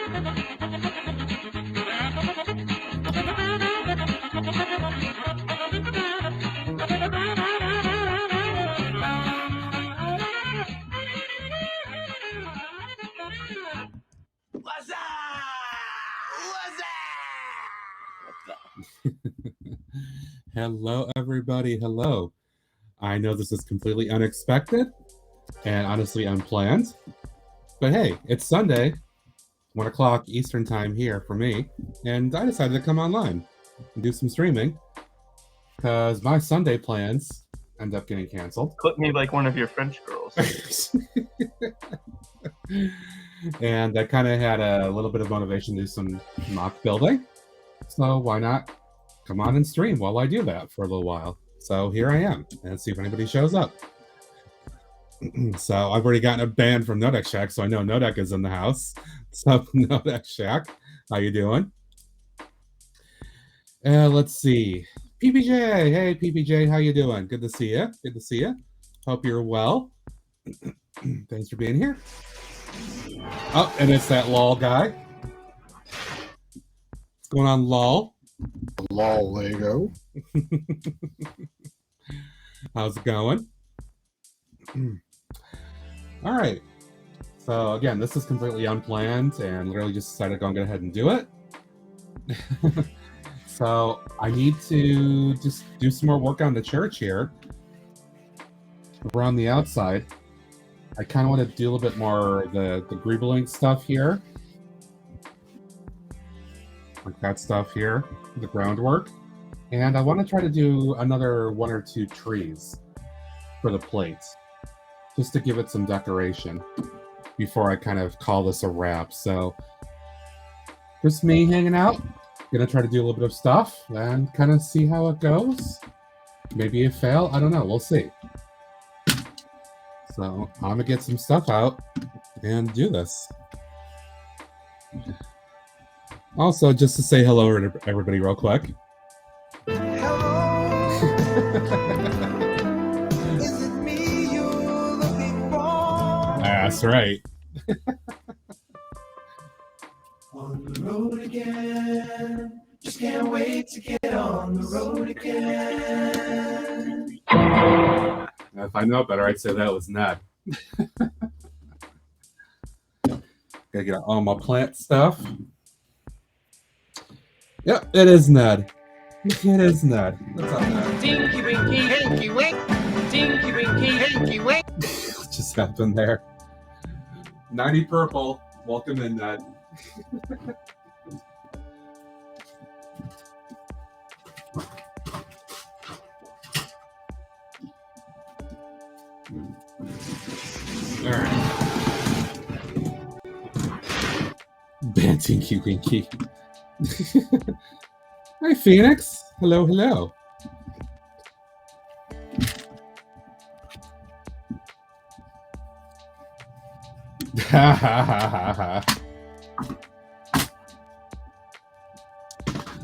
What's up? Hello, everybody. Hello. I know this is completely unexpected and honestly unplanned, but hey, it's Sunday, 1 o'clock Eastern time here for me, and I decided to come online and do some streaming because my Sunday plans end up getting canceled. Clip me like one of your French girls. And I kind of had a little bit of motivation to do some mock building, so why not come on and stream while I do that for a little while. So here I am, and see if anybody shows up. So I've already gotten a ban from Nodek Shack, so I know Nodek is in the house. So Nodek Shack, how you doing? Let's see. PPJ, hey PPJ, how you doing? Good to see you. Good to see you. Hope you're well. Thanks for being here. Oh, and it's that LOL guy. What's going on, LOL? LOL Lego. How's it going? All right. So again, this is completely unplanned and literally just decided to go ahead and do it. So I need to just do some more work on the church here. Around the outside. I kind of want to do a little bit more of the greebling stuff here. Like that stuff here, the groundwork. And I want to try to do another 1 or 2 trees for the plates, just to give it some decoration before I kind of call this a wrap. So just me hanging out. Gonna try to do a little bit of stuff and kind of see how it goes. Maybe it fail, I don't know, we'll see. So I'm gonna get some stuff out and do this. Also, just to say hello to everybody real quick. Hello. Is it me you're looking for? That's right. On the road again. Just can't wait to get on the road again. If I know better, I'd say that was Ned. Gotta get all my plant stuff. Yep, it is Ned. It is Ned. What's up, Ned? Tinky winky, hinky wink. Tinky winky, hinky wink. What just happened there? 90 purple. Welcome in, Ned. All right. Bad Tinky Winky. Hi, Phoenix. Hello, hello. Ha ha ha ha ha.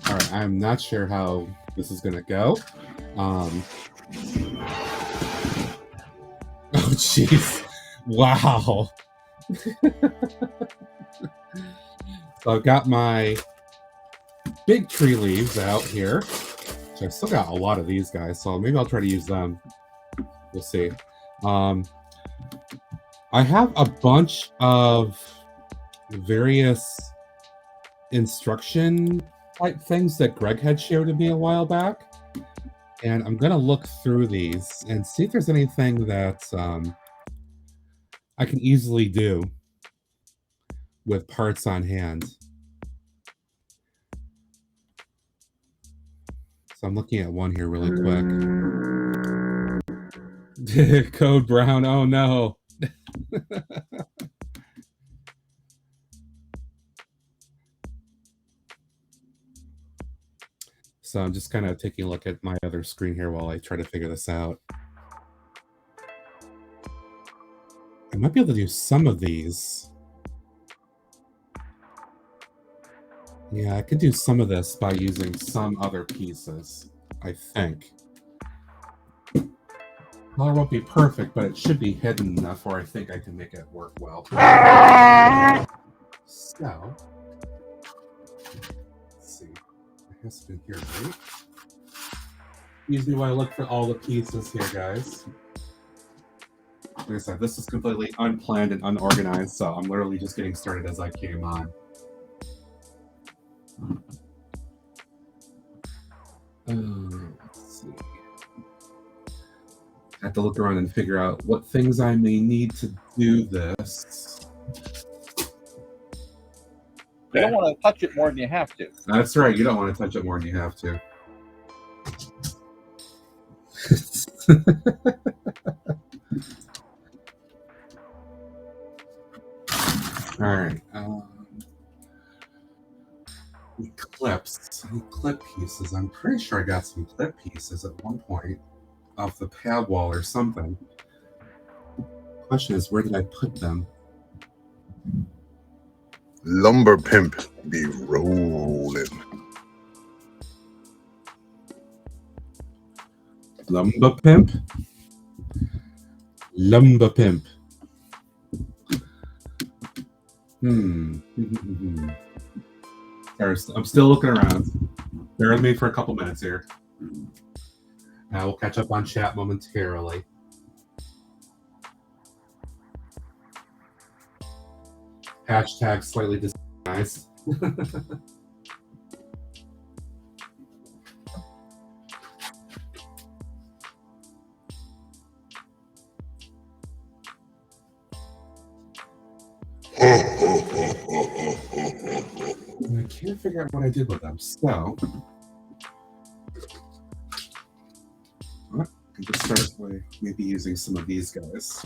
All right, I'm not sure how this is gonna go. Oh, jeez. Wow. So I've got my big tree leaves out here. Which I still got a lot of these guys, so maybe I'll try to use them. We'll see. I have a bunch of various instruction type things that Greg had shared with me a while back. And I'm going to look through these and see if there's anything that I can easily do with parts on hand. So I'm looking at one here really quick. Code Brown, oh no. So I'm just kind of taking a look at my other screen here while I try to figure this out. I might be able to do some of these. Yeah, I could do some of this by using some other pieces, I think. Well, it won't be perfect, but it should be hidden enough where I think I can make it work well. So, Has to be here, right? Excuse me while I look for all the pieces here, guys. Like I said, this is completely unplanned and unorganized, so I'm literally just getting started as I came on. Let's see. I have to look around and figure out what things I may need to do this. You don't want to touch it more than you have to. That's right, you don't want to touch it more than you have to. All right. Clips. Any clip pieces. I'm pretty sure I got some clip pieces at one point off the pad wall or something. Question is, where did I put them? Lumber pimp be rolling. Lumber pimp? Lumber pimp. I'm still looking around. Bear with me for a couple minutes here. I will catch up on chat momentarily. Hashtag slightly disorganized. I can't figure out what I did with them. So, I can just start by maybe using some of these guys.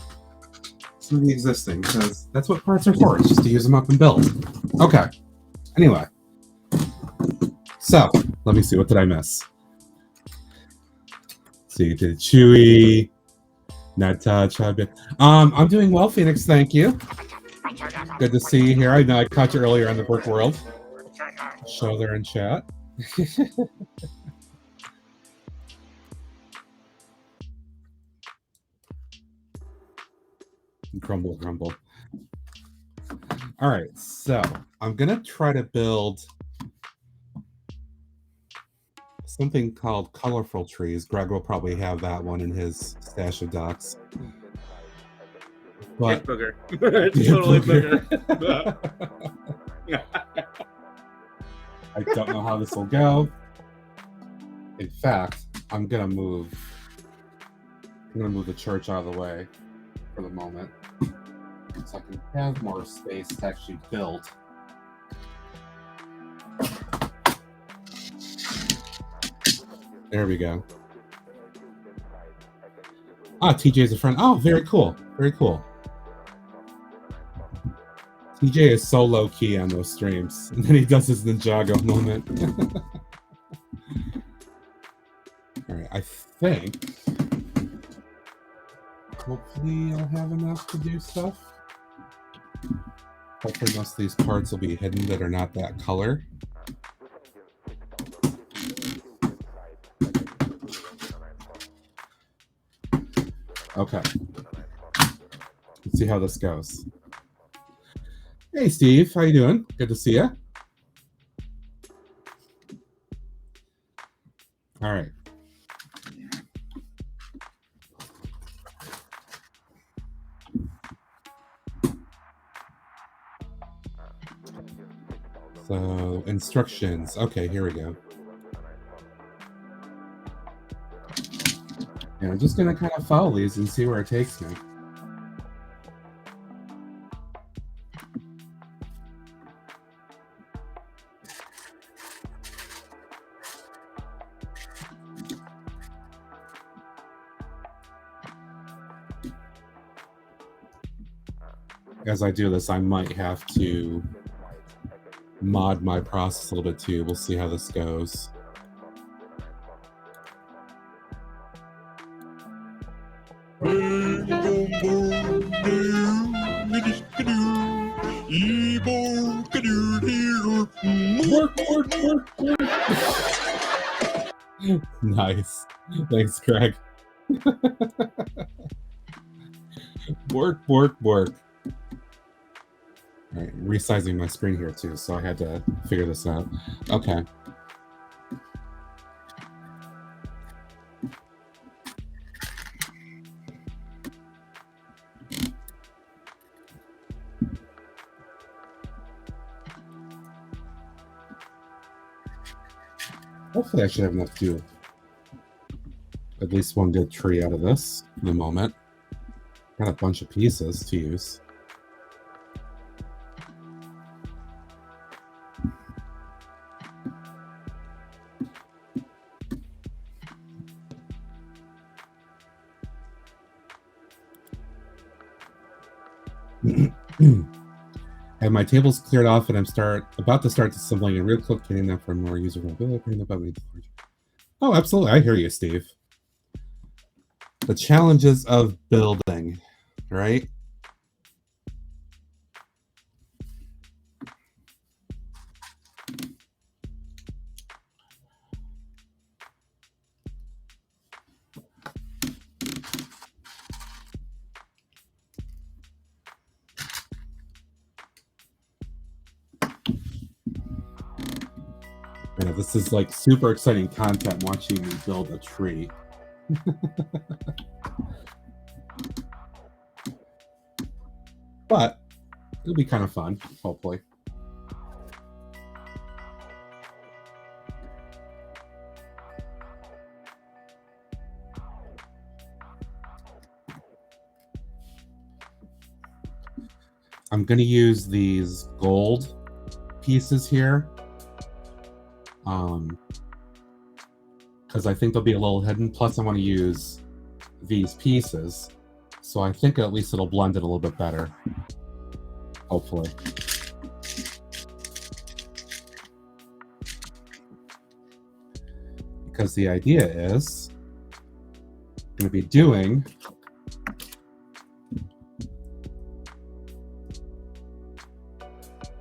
Some of the existing, because that's what parts are for, just to use them up and build. Okay. Anyway. So, let me see. What did I miss? Let's see, did Chewy, Natasha. I'm doing well, Phoenix. Thank you. Good to see you here. I know I caught you earlier on the Brick World show there in chat. Grumble, grumble. All right, so I'm gonna try to build something called colorful trees. Greg will probably have that one in his stash of docs. But it's booger. It's totally booger. I don't know how this will go. In fact, I'm gonna move the church out of the way for the moment, so I can have more space to actually build. There we go. Ah, TJ is a friend. Oh, very cool. Very cool. TJ is so low key on those streams, and then he does his Ninjago moment. All right, I think hopefully I'll have enough to do stuff. Hopefully most of these parts will be hidden that are not that color. Okay. Let's see how this goes. Hey, Steve. How you doing? Good to see you. All right. So, instructions. Okay, here we go. And I'm just going to kind of follow these and see where it takes me. As I do this, I might have to mod my process a little bit too. We'll see how this goes. Nice. Thanks, Greg. Work. All right, resizing my screen here too, so I had to figure this out. Okay. Hopefully I should have enough to do at least one good tree out of this in the moment. Got a bunch of pieces to use. I have my tables cleared off, and I'm about to start assembling a real quick, getting them for more user ability. Oh, absolutely! I hear you, Steve. The challenges of building, right? Yeah, this is like super exciting content watching me build a tree. But it'll be kind of fun, hopefully. I'm going to use these gold pieces here. Because I think they'll be a little hidden. Plus, I want to use these pieces. So I think at least it'll blend it a little bit better. Hopefully. Because the idea is I'm going to be doing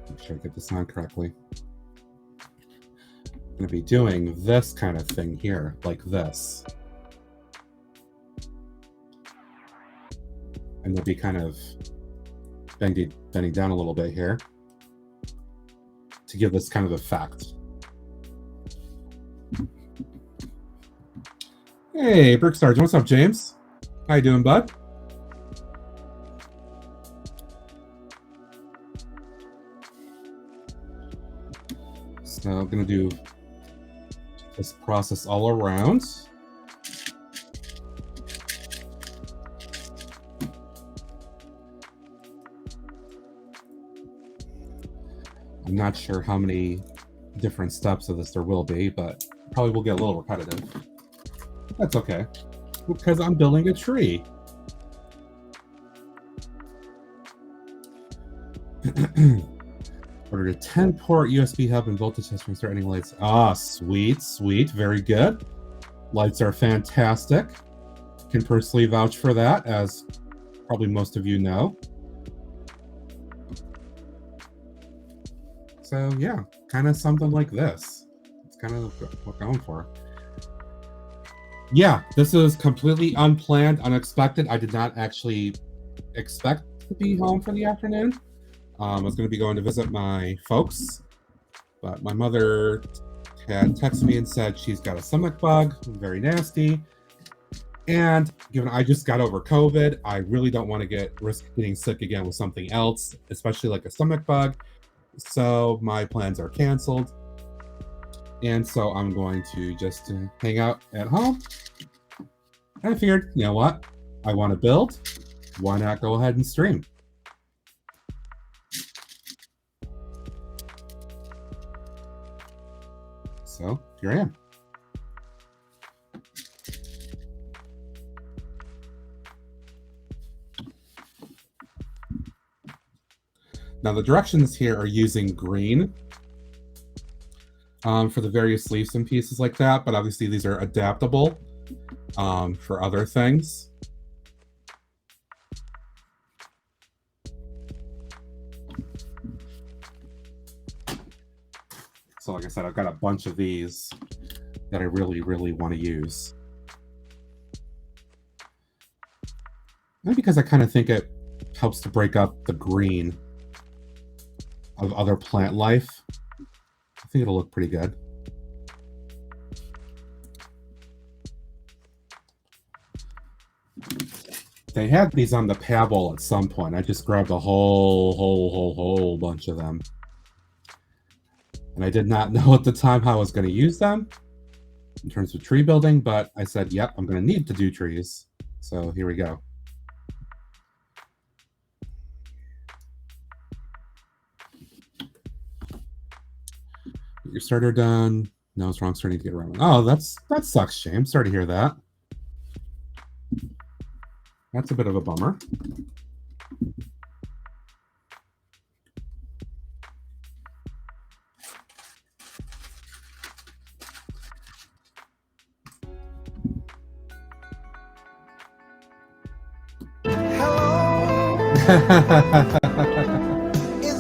make sure I get this on correctly. I'm going to be doing this kind of thing here, like this. And they'll be kind of bending down a little bit here to give this kind of effect. Hey, Brick Sergeant, what's up, James? How you doing, bud? So I'm going to do this process all around. I'm not sure how many different steps of this there will be, but probably will get a little repetitive. That's okay, because I'm building a tree. Ordered a 10-port USB hub and voltage test restart any lights. Ah, sweet, sweet, very good. Lights are fantastic. Can personally vouch for that, as probably most of you know. So yeah, kind of something like this. It's kind of what we're going for. Yeah, this is completely unplanned, unexpected. I did not actually expect to be home for the afternoon. I was going to be going to visit my folks, but my mother had texted me and said she's got a stomach bug, very nasty. And given I just got over COVID, I really don't want to risk getting sick again with something else, especially like a stomach bug. So my plans are canceled. And so I'm going to just hang out at home. And I figured, you know what? I want to build. Why not go ahead and stream? So here I am. Now the directions here are using green for the various leaves and pieces like that, but obviously these are adaptable for other things. So like I said, I've got a bunch of these that I really, really want to use. Maybe because I kind of think it helps to break up the green of other plant life. I think it'll look pretty good. They had these on the Pebble at some point. I just grabbed a whole bunch of them. And I did not know at the time how I was going to use them. in terms of tree building, but I said, yep, I'm going to need to do trees. So here we go. Get your starter done. No, it's wrong. Starting to get around. Oh, that sucks, Shame. Sorry to hear that. That's a bit of a bummer. Is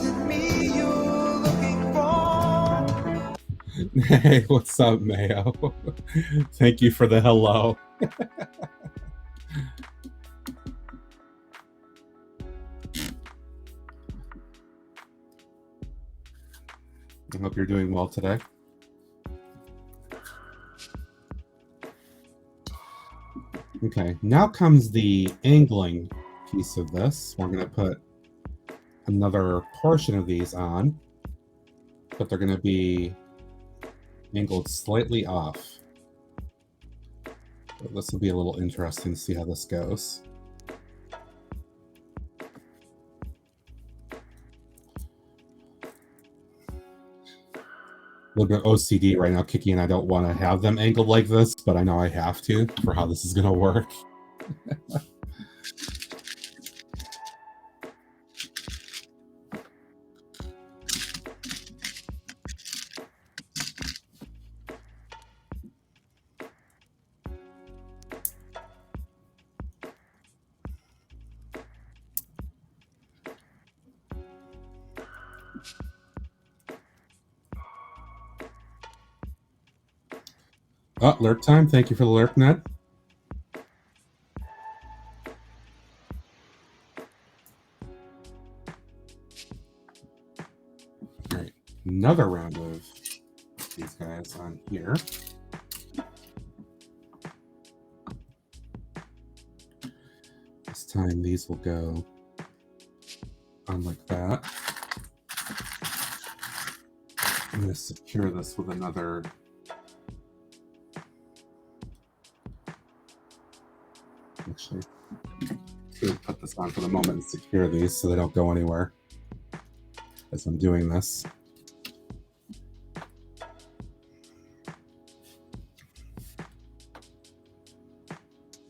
it me you're looking for? Hey, what's up, Mayo? Thank you for the hello. I hope you're doing well today. Okay, now comes the angling piece of this. We're going to put another portion of these on, but they're going to be angled slightly off. So this will be a little interesting to see how this goes. A little bit OCD right now kicking in. I don't want to have them angled like this, but I know I have to for how this is going to work. Oh, lurk time. Thank you for the lurk, Ned. All right, another round of these guys on here. This time these will go on like that. I'm going to secure this with another. Actually, put this on for the moment and secure these so they don't go anywhere as I'm doing this.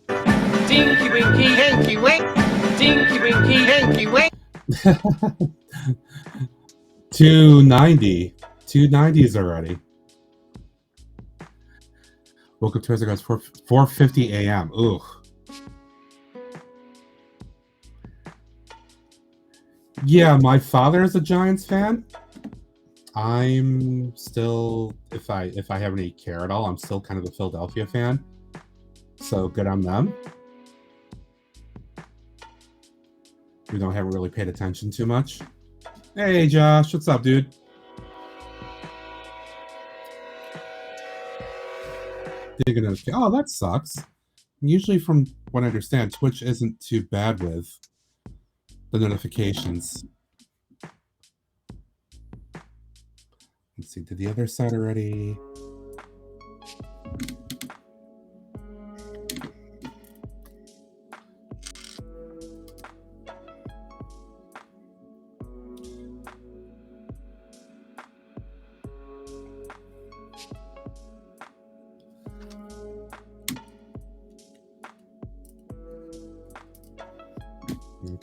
Tinky Winky, Hanky Wink, Tinky Winky, Hanky Wink. 290. 290s already. Woke up Tuesday, guys, 4:50 a.m. Ooh. Yeah, my father is a Giants fan. I'm still, if I have any care at all, I'm still kind of a Philadelphia fan. So good on them. We haven't really paid attention too much. Hey Josh, what's up, dude? Oh, that sucks. Usually, from what I understand, Twitch isn't too bad with the notifications. Let's see, did the other side already?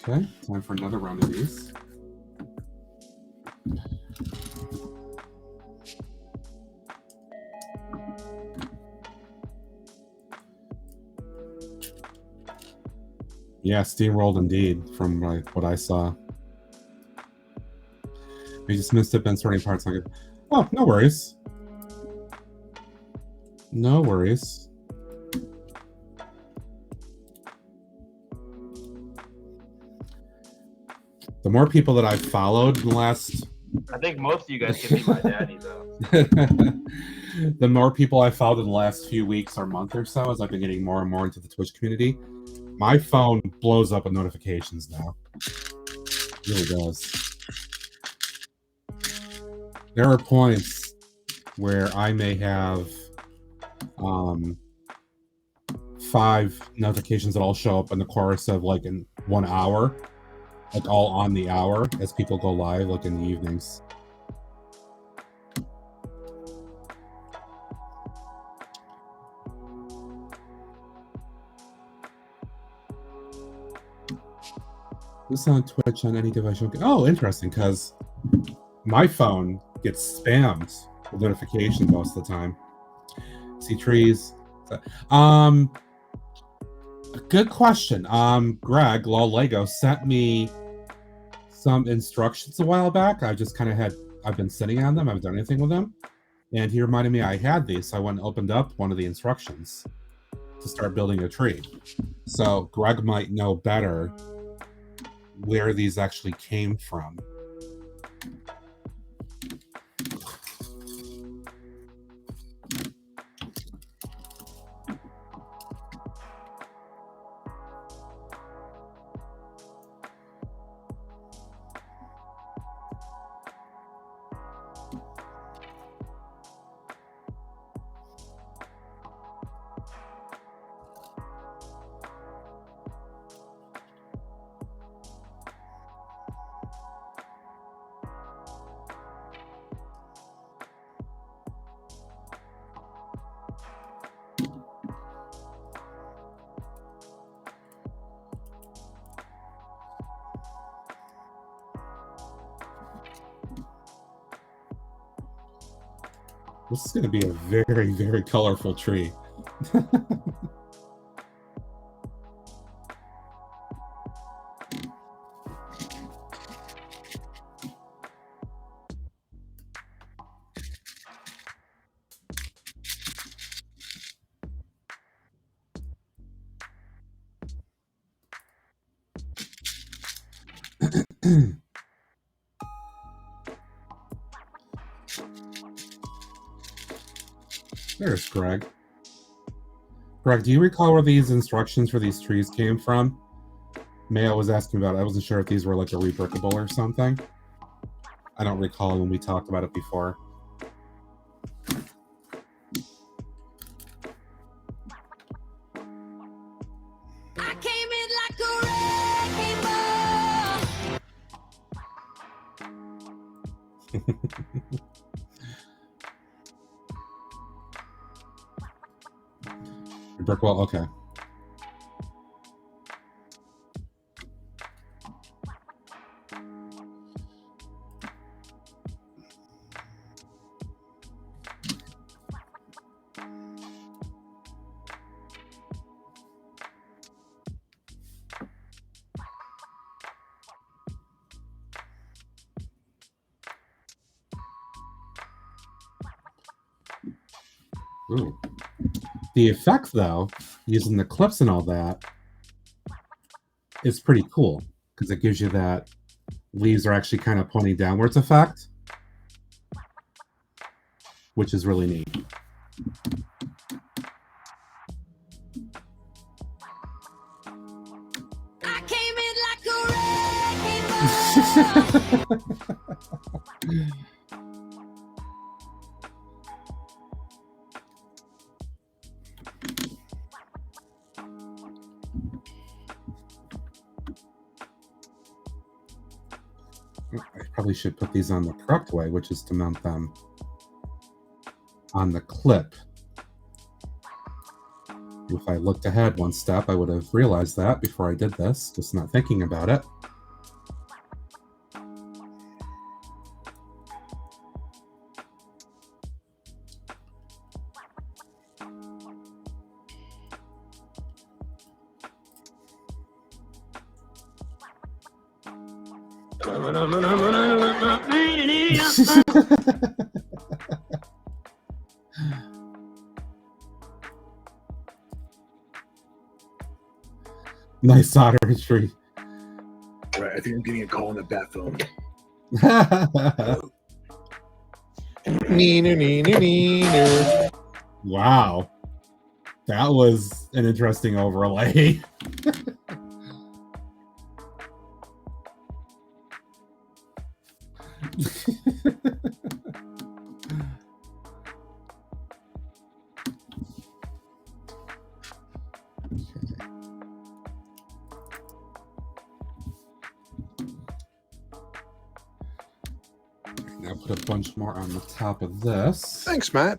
Okay, time for another round of these. Yeah, steamrolled indeed, from what I saw. We just missed it, been sorting parts. Oh, no worries. No worries. The more people that I've followed in the last... I think most of you guys can be my daddy, though. The more people I've followed in the last few weeks or month or so, as I've been getting more and more into the Twitch community, my phone blows up with notifications now. It really does. There are points where I may have 5 notifications that all show up in the course of like in 1 hour, like all on the hour as people go live, like in the evenings. This on Twitch on any device. Oh, interesting, because my phone gets spammed with notifications most of the time. See trees. Good question. Greg Law Lego sent me some instructions a while back. I've been sitting on them. I haven't done anything with them. And he reminded me I had these, so I went and opened up one of the instructions to start building a tree. So Greg might know better where these actually came from. This is going to be a very, very colorful tree. There's Greg. Greg, do you recall where these instructions for these trees came from? Maya was asking about it. I wasn't sure if these were like a rebrickable or something. I don't recall when we talked about it before. I came in like a wrecking ball. Brickwall, okay. Ooh. The effect, though, using the clips and all that, is pretty cool because it gives you that leaves are actually kind of pointing downwards effect, which is really neat. I came in like a wrecking ball. I probably should put these on the correct way, which is to mount them on the clip. If I looked ahead one step, I would have realized that before I did this, just not thinking about it. Nice soldering tree. Right, I think I'm getting a call on the bat phone. Wow. That was an interesting overlay. put a bunch more on the top of this. Thanks, Matt.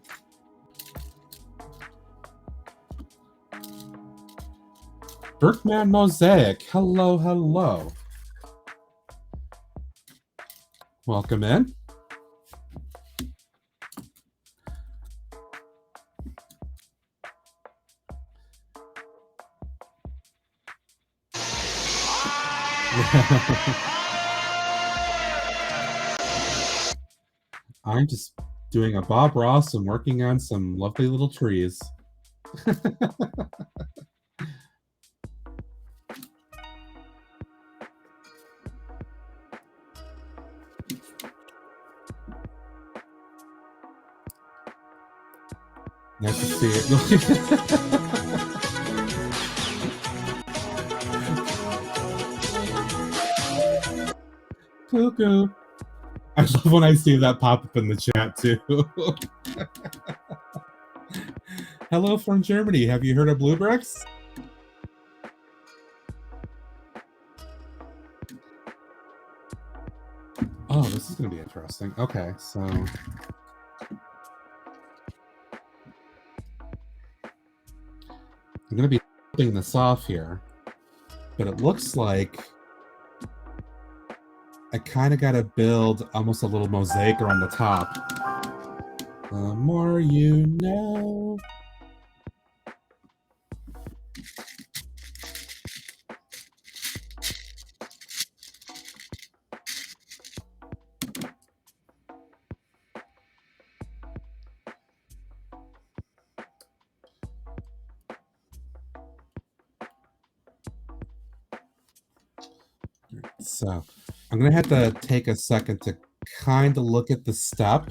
Berkman Mosaic. Hello, hello. Welcome in. I'm just doing a Bob Ross and working on some lovely little trees. Nice to see it. Cuckoo. I love when I see that pop up in the chat too. Hello from Germany. Have you heard of Blue Bricks? Oh, this is going to be interesting. Okay, so I'm going to be flipping this off here, but it looks like I kind of got to build almost a little mosaic around the top. The more you know. So I'm going to have to take a second to kind of look at the step.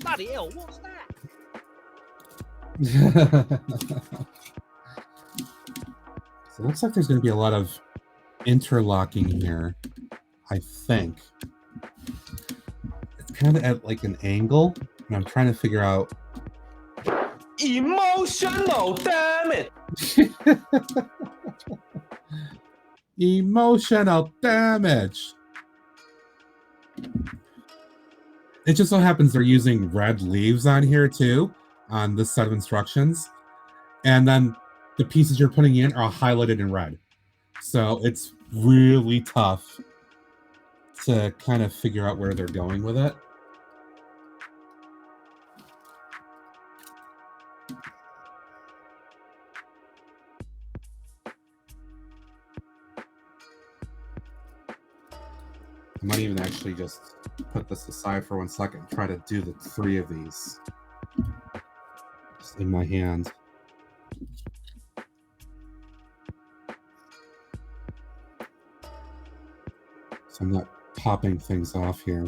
Bloody hell, what's that? So it looks like there's going to be a lot of interlocking here, I think. It's kind of at like an angle, and I'm trying to figure out. Emotional, damn it! Emotional damage. It just so happens they're using red leaves on here too, on this set of instructions. And then the pieces you're putting in are highlighted in red. So it's really tough to kind of figure out where they're going with it. I might even actually just put this aside for 1 second and try to do the 3 of these just in my hand. So I'm not popping things off here.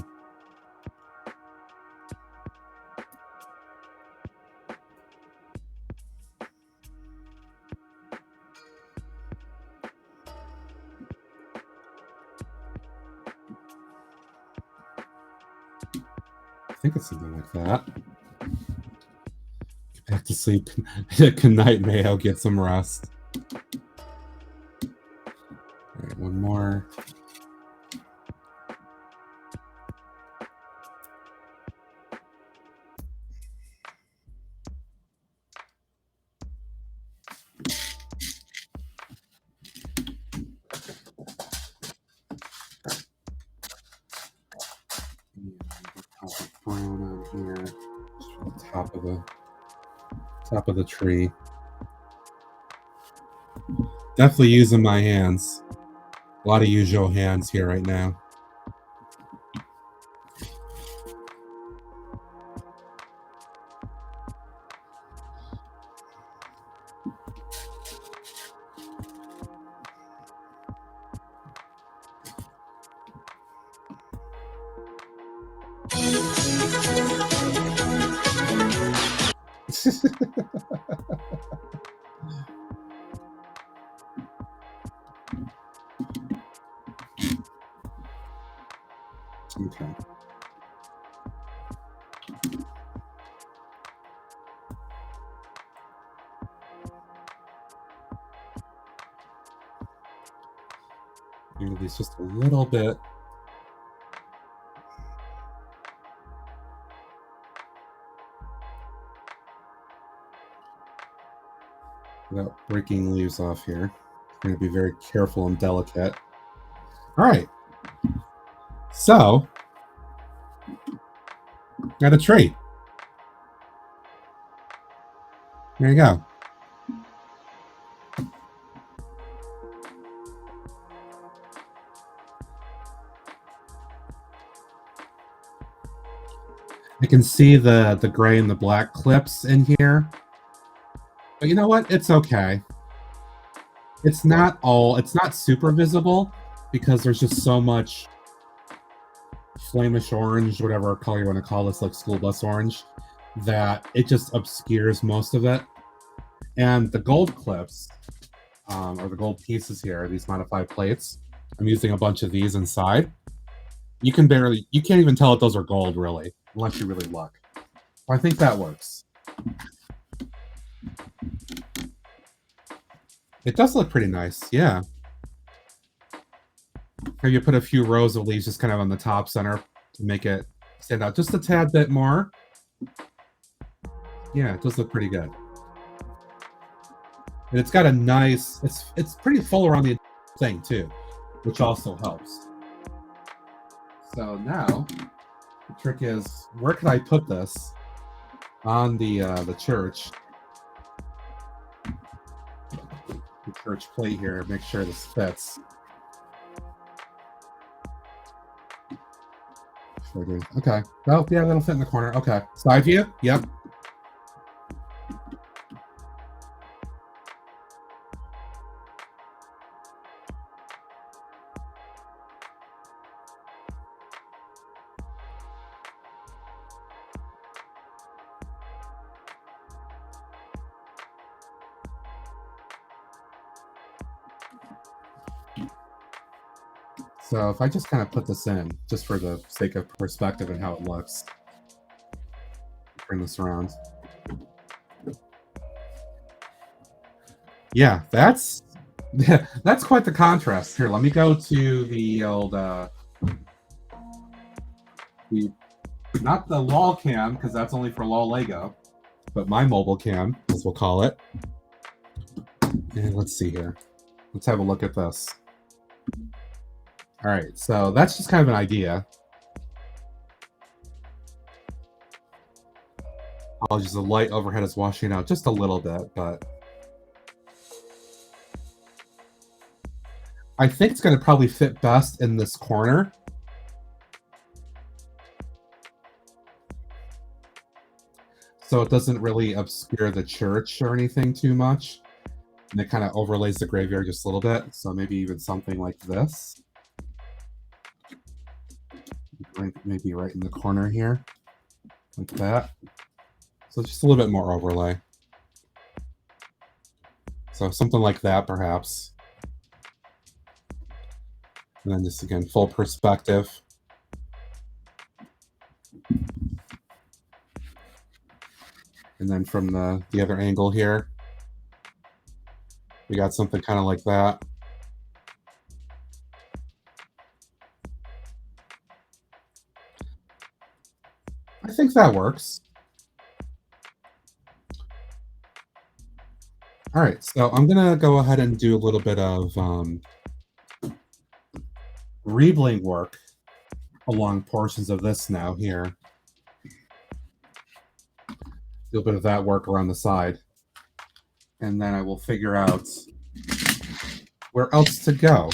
I think it's something like that. Get back to sleep. Good night, Mayo. Get some rest. All right, one more. Brown on here. Just on the top of the tree. Definitely using my hands. A lot of usual hands here right now. Okay. I'm Move these just a little bit. Without breaking leaves off here. I'm going to be very careful and delicate. All right. So, got a tree. There you go. I can see the gray and the black clips in here. But you know what? It's okay. It's not super visible because there's just so much flamish orange, whatever color you want to call this, like school bus orange, that it just obscures most of it. And the gold clips, or the gold pieces here, these modified plates, I'm using a bunch of these inside. You can't even tell that those are gold, really, unless you really look. I think that works. It does look pretty nice, yeah. Maybe you put a few rows of leaves just kind of on the top center to make it stand out just a tad bit more. Yeah, it does look pretty good. And it's got a nice, it's pretty full around the thing too, which also helps. So now, the trick is, where can I put this on the church? The church plate here, make sure this fits. Okay. Well, yeah, that'll fit in the corner. Okay. Side view? Yep. So if I just kind of put this in, just for the sake of perspective and how it looks, bring this around. Yeah, that's quite the contrast. Here, let me go to the old, not the LOL cam, because that's only for LOL Lego, but my mobile cam, as we'll call it. And let's see here. Let's have a look at this. All right, so that's just kind of an idea. Apologies, the light overhead is washing out just a little bit, but I think it's going to probably fit best in this corner. So it doesn't really obscure the church or anything too much. And it kind of overlays the graveyard just a little bit. So maybe even something like this. Maybe right in the corner here, like that. So just a little bit more overlay. So something like that, perhaps. And then just, again, full perspective. And then from the other angle here, we got something kind of like that. I think that works. All right, so I'm gonna go ahead and do a little bit of rebling work along portions of this now here. Do a bit of that work around the side. And then I will figure out where else to go.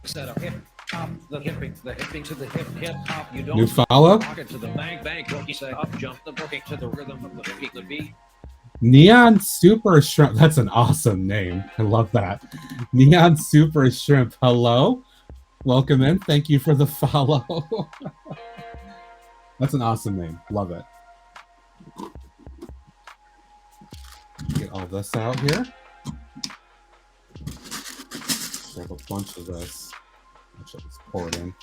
Set up hip hop, the hipping to the hip hop. You don't New follow? walk it to the bang, boogie say up, jump the boogie to the rhythm of the beat. Neon Super Shrimp. That's an awesome name. I love that. Neon Super Shrimp. Hello. Welcome in. Thank you for the follow. That's an awesome name. Love it. Get all this out here. Grab a bunch of this. Actually, just pour it in.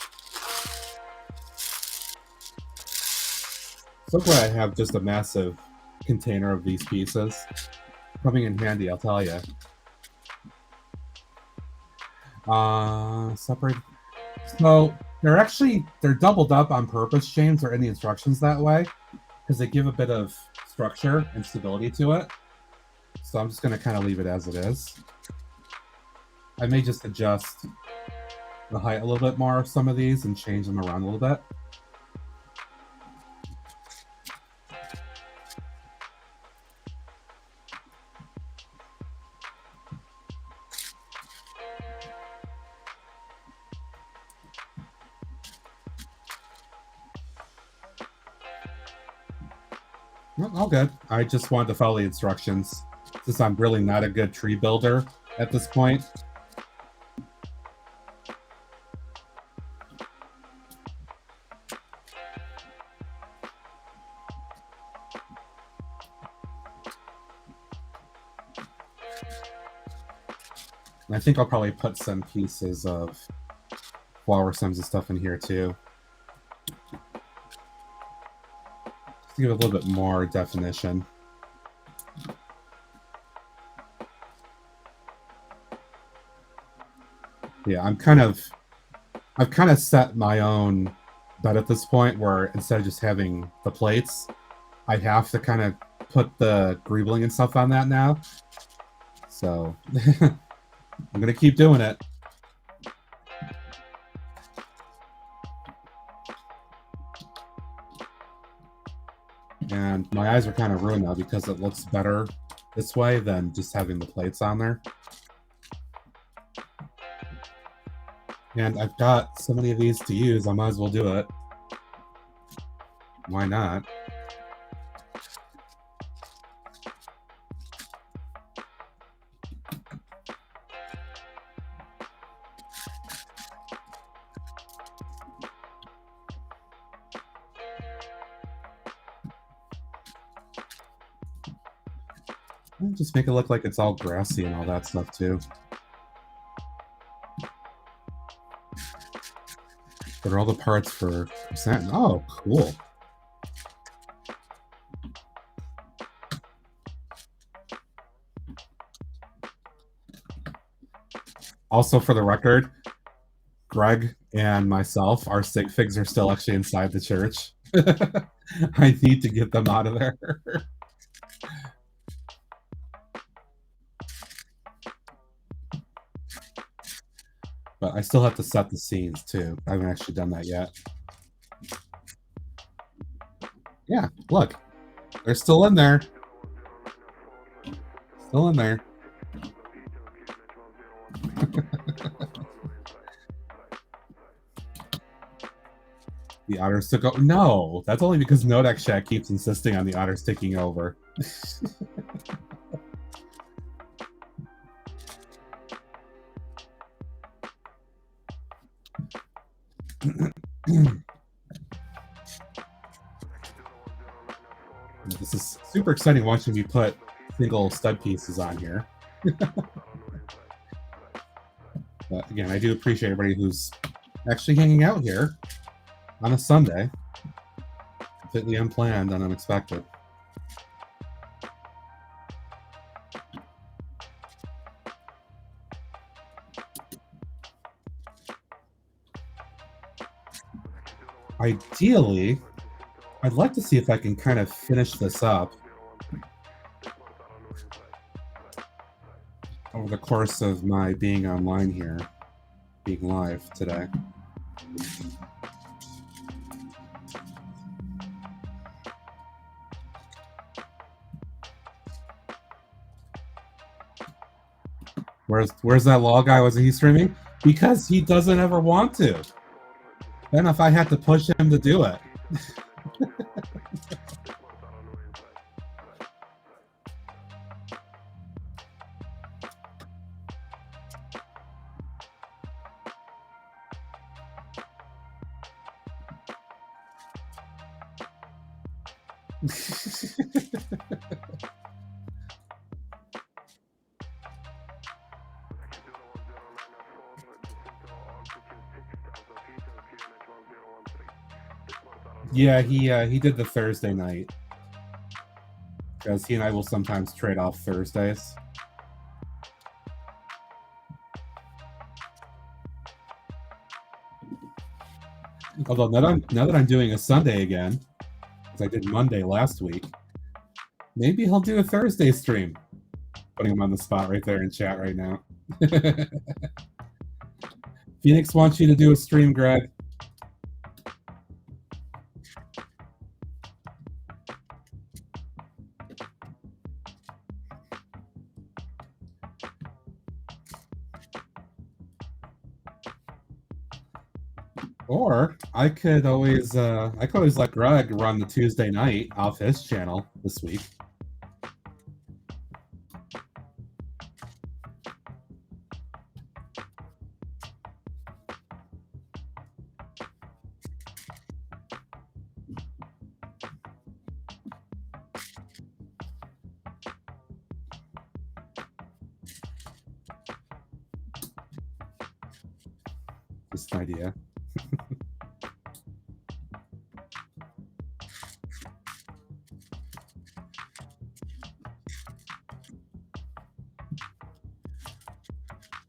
So glad I have just a massive container of these pieces. Coming in handy, I'll tell you. Separate. So they're doubled up on purpose, James, or in the instructions that way, because they give a bit of structure and stability to it. So I'm just going to kind of leave it as it is. I may just adjust the height a little bit more of some of these and change them around a little bit. All good. I just wanted to follow the instructions since I'm really not a good tree builder at this point. And I think I'll probably put some pieces of flower stems and stuff in here too. To give it a little bit more definition. Yeah, I've kind of set my own bed at this point where instead of just having the plates, I have to kind of put the greebling and stuff on that now. So I'm gonna keep doing it. And my eyes are kind of ruined now because it looks better this way than just having the plates on there. And I've got so many of these to use, I might as well do it. Why not? Just make it look like it's all grassy and all that stuff too. What are all the parts for satin? Oh, cool. Also, for the record, Greg and myself, our stick figs are still actually inside the church. I need to get them out of there. But I still have to set the scenes too. I haven't actually done that yet. Yeah, look. They're still in there. Still in there. The otters took over. No, that's only because Nodex Shack keeps insisting on the otters taking over. This is super exciting watching me put single stud pieces on here. But again, I do appreciate everybody who's actually hanging out here on a Sunday. Completely unplanned and unexpected. Ideally, I'd like to see if I can kind of finish this up over the course of my being online here, being live today. Where's that law guy? Wasn't he streaming? Because he doesn't ever want to. Then if I had to push him to do it. Yeah, he did the Thursday night. Because he and I will sometimes trade off Thursdays. Although now that I'm doing a Sunday again, because I did Monday last week, maybe he'll do a Thursday stream. Putting him on the spot right there in chat right now. Phoenix wants you to do a stream, Greg. Or I could always let Greg run the Tuesday night off his channel this week. Just an idea.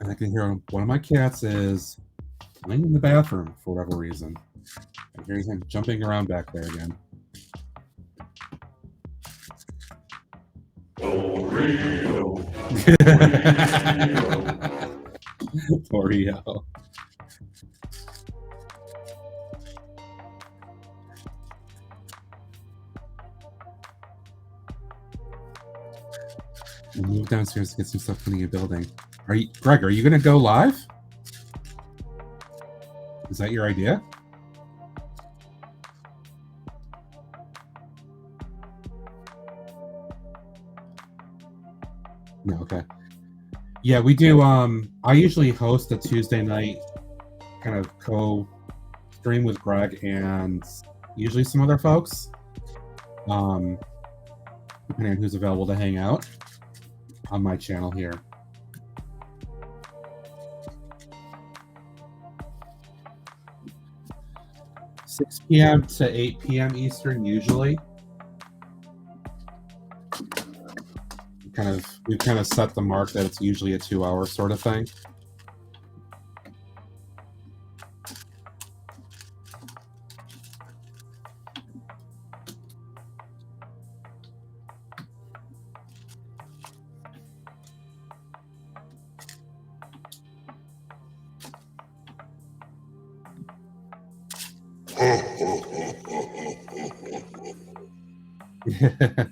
And I can hear one of my cats is playing in the bathroom for whatever reason. I'm hearing him jumping around back there again. Oreo. We'll move downstairs to get some stuff cleaning a building. Greg, are you going to go live? Is that your idea? No, okay. Yeah, we do. I usually host a Tuesday night kind of co-stream with Greg and usually some other folks. Depending on who's available to hang out on my channel here. 6 p.m. to 8 p.m. Eastern usually. We've kind of set the mark that it's usually a 2-hour sort of thing.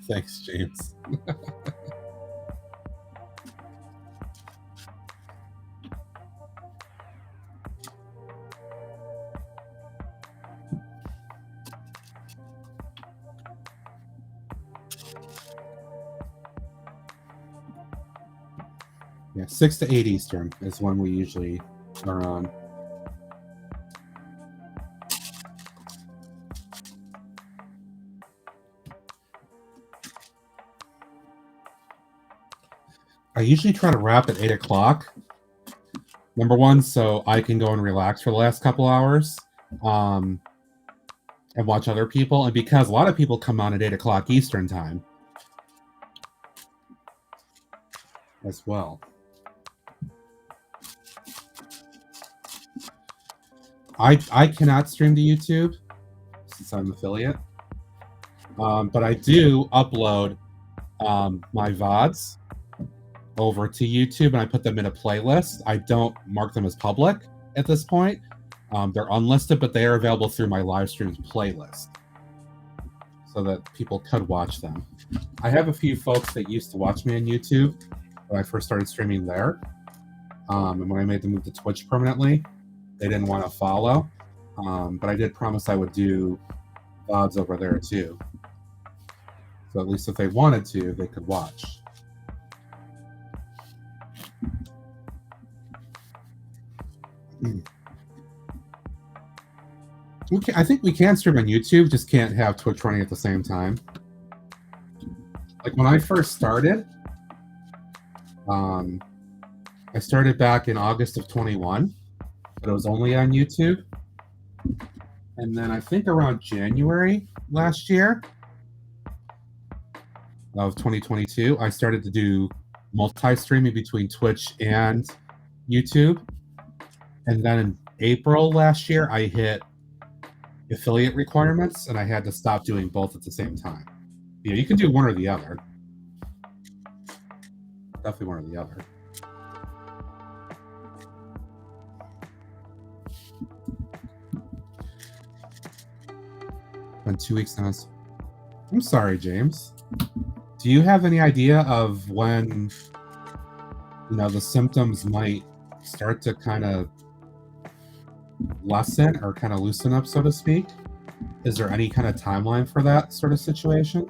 Thanks, James. Yeah, 6 to 8 Eastern is when we usually are on. I usually try to wrap at 8 o'clock. Number one, so I can go and relax for the last couple hours and watch other people. And because a lot of people come on at 8 o'clock Eastern time as well. I cannot stream to YouTube since I'm an affiliate. But I do upload my VODs over to YouTube and I put them in a playlist. I don't mark them as public at this point. They're unlisted, but they are available through my LiveStreams playlist so that people could watch them. I have a few folks that used to watch me on YouTube when I first started streaming there. And when I made the move to Twitch permanently, they didn't want to follow. But I did promise I would do VODs over there too. So at least if they wanted to, they could watch. I think we can stream on YouTube, just can't have Twitch running at the same time. Like when I first started, I started back in August of 21, but it was only on YouTube. And then I think around January last year of 2022, I started to do multi-streaming between Twitch and YouTube. And then in April last year, I hit affiliate requirements and I had to stop doing both at the same time. Yeah, you can do one or the other. Definitely one or the other. In 2 weeks now. I'm sorry, James. Do you have any idea of when, the symptoms might start to kind of lessen or kind of loosen up, so to speak? Is there any kind of timeline for that sort of situation?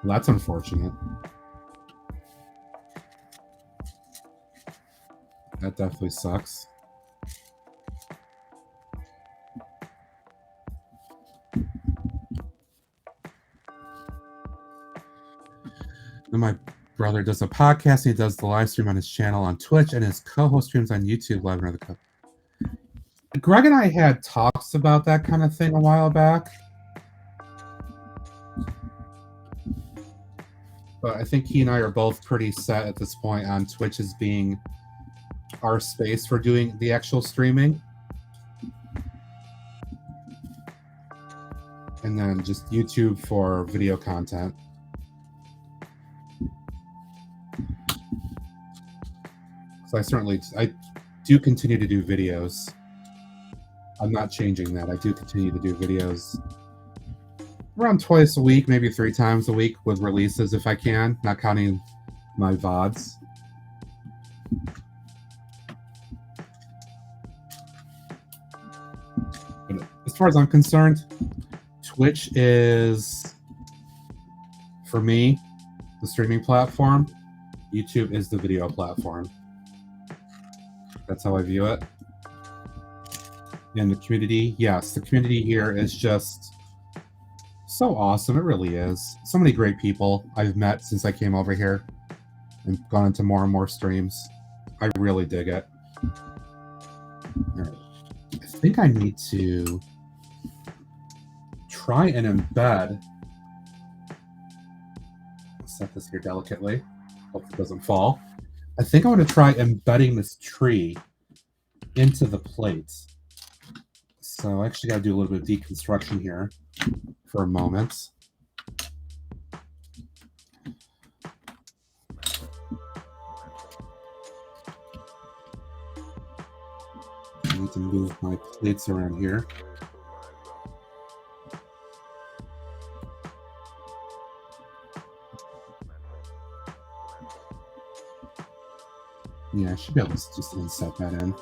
Well, that's unfortunate. That definitely sucks. And my brother does a podcast. He does the live stream on his channel on Twitch, and his co-host streams on YouTube live. Another Greg and I had talks about that kind of thing a while back. But I think he and I are both pretty set at this point on Twitch as being our space for doing the actual streaming. And then just YouTube for video content. So I do continue to do videos. I'm not changing that. I do continue to do videos around twice a week, maybe 3 times a week with releases if I can, not counting my VODs. But as far as I'm concerned, Twitch is, for me, the streaming platform. YouTube is the video platform. That's how I view it. And the community, yes, the community here is just so awesome. It really is. So many great people I've met since I came over here and gone into more and more streams. I really dig it. All right. I think I need to try and embed. I'll set this here delicately. Hope it doesn't fall. I think I want to try embedding this tree into the plate. So I actually got to do a little bit of deconstruction here for a moment. I need to move my plates around here. Yeah, I should be able to just inset that in.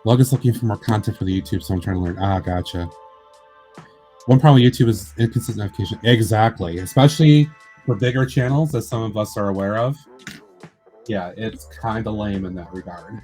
Lug is looking for more content for the YouTube, so I'm trying to learn. Ah, gotcha. One problem with YouTube is inconsistent notification. Exactly. Especially for bigger channels, as some of us are aware of. Yeah, it's kind of lame in that regard.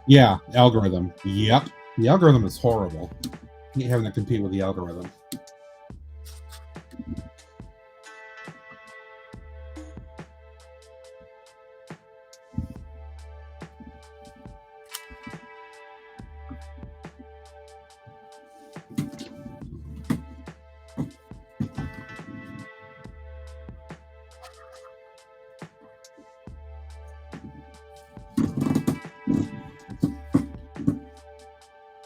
Yeah, algorithm. Yep. The algorithm is horrible. You having to compete with the algorithm.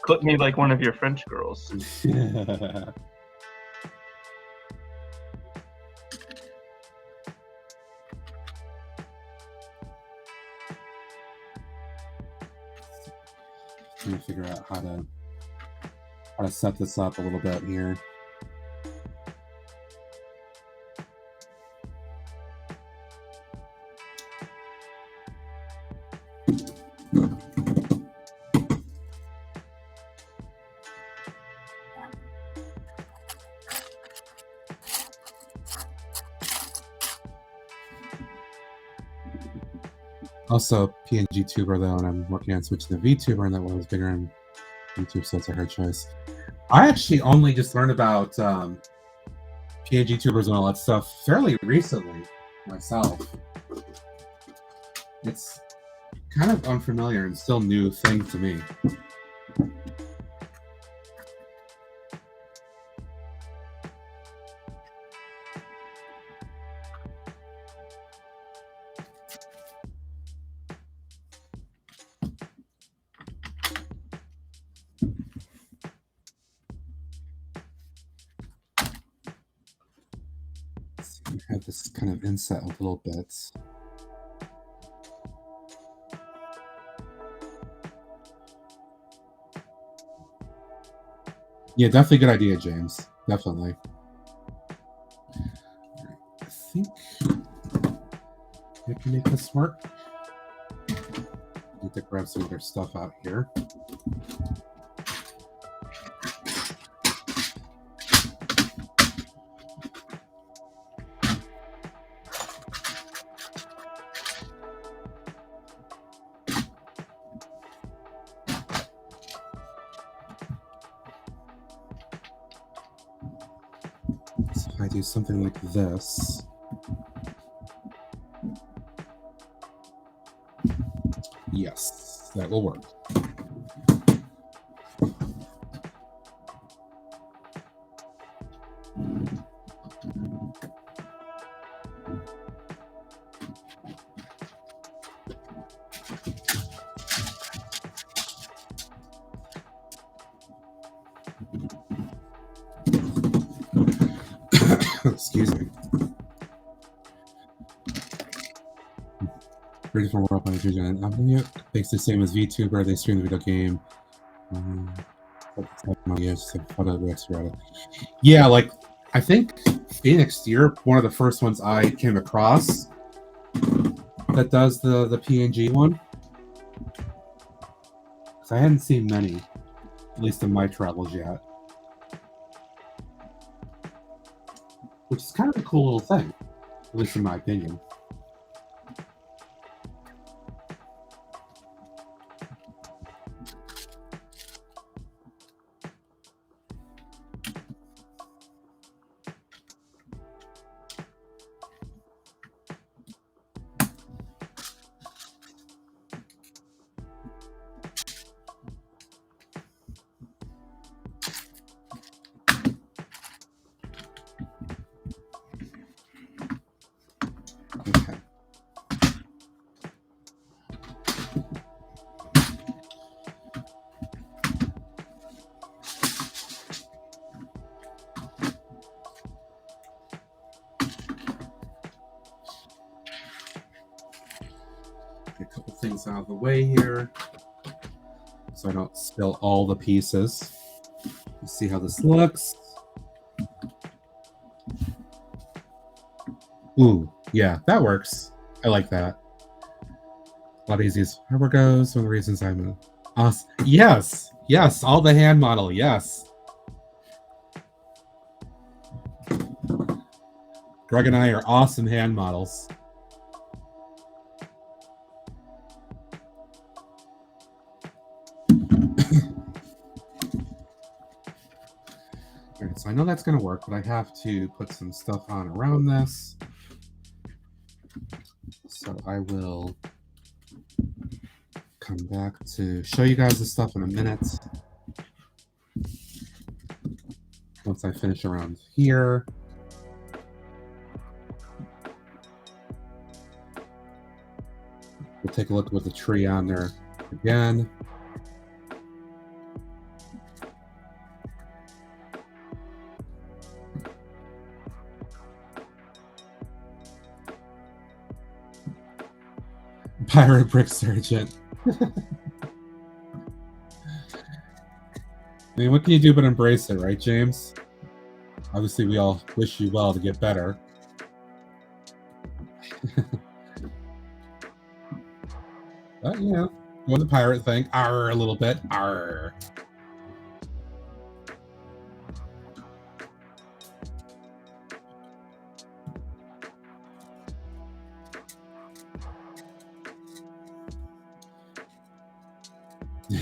Put me like one of your French girls. Trying to figure out how to set this up a little bit here. Also, PNG tuber though, and I'm working on switching to VTuber, and that one was bigger on YouTube, so it's a hard choice. I actually only just learned about PNG tubers and all that stuff fairly recently myself. It's kind of unfamiliar and still new thing to me. Have this kind of inset a little bit. Yeah, definitely good idea, James. Definitely. I think I can make this work. Need to grab some other stuff out here. I do something like this. Yes, that will work. Excuse me. Pretty different world by Adrian. Thanks the same as VTuber. They stream the video game. Yeah, like I think Phoenix, you're one of the first ones I came across that does the PNG one. Because I hadn't seen many, at least in my travels yet. Which is kind of a cool little thing, at least in my opinion. Okay. Get a couple things out of the way here so I don't spill all the pieces. Let's see how this looks. Ooh, yeah, that works. I like that. A lot easier. Wherever goes, one of the reasons I'm awesome. Yes, yes, all the hand model, yes. Greg and I are awesome hand models. Alright, so I know that's going to work, but I have to put some stuff on around this. So I will come back to show you guys the stuff in a minute. Once I finish around here. We'll take a look with the tree on there again. Pirate Brick Sergeant. I mean, what can you do but embrace it, right, James? Obviously, we all wish you well to get better. But, you know, doing the pirate thing. Arr, a little bit. Arr.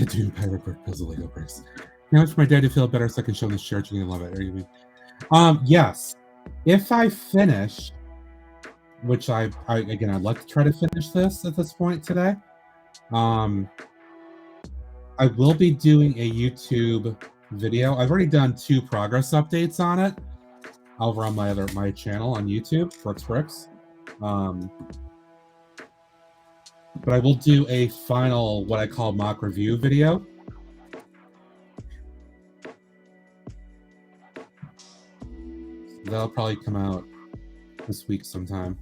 Dude, pirate brick puzzle Lego bricks. Now it's for my dad to feel better so I can show him this church and he'll love it. Are you yes. If I finish, which I'd like to try to finish this at this point today. I will be doing a YouTube video. I've already done 2 progress updates on it over on my channel on YouTube, Bricks. But I will do a final, what I call mock review video. That'll probably come out this week sometime.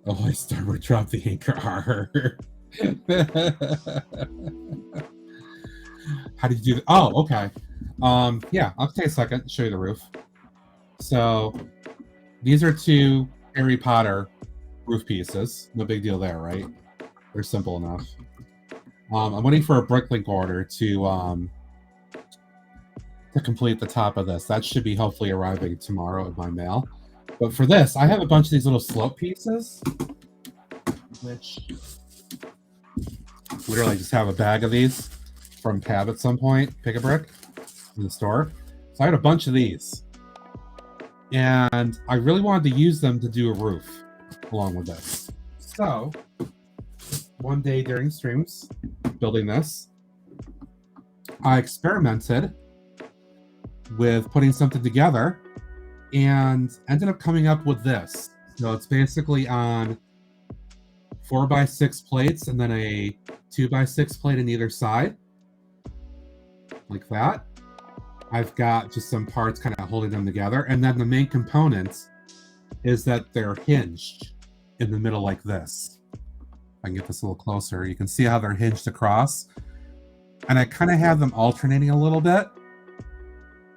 Oh, I Starboard dropped the anchor. How did you do that? Oh, okay. Yeah, I'll take a second to show you the roof. So these are 2 Harry Potter roof pieces. No big deal there, right? They're simple enough. I'm waiting for a bricklink order to complete the top of this. That should be hopefully arriving tomorrow in my mail. But for this, I have a bunch of these little slope pieces, which literally just have a bag of these from Tab at some point, pick a brick in the store. So I had a bunch of these. And I really wanted to use them to do a roof along with this. So one day during streams, building this, I experimented with putting something together and ended up coming up with this. So it's basically on 4x6 plates and then a 2x6 plate on either side, like that. I've got just some parts kind of holding them together. And then the main components is that they're hinged in the middle like this. If I can get this a little closer, you can see how they're hinged across. And I kind of have them alternating a little bit.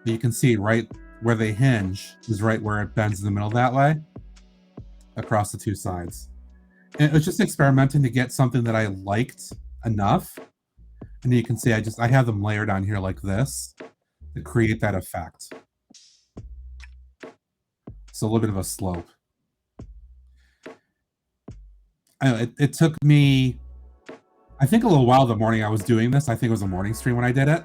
But you can see right where they hinge is right where it bends in the middle that way, across the 2 sides. And it was just experimenting to get something that I liked enough. And you can see I have them layered on here like this to create that effect. So a little bit of a slope. It took me, I think, a little while the morning I was doing this. I think it was a morning stream when I did it.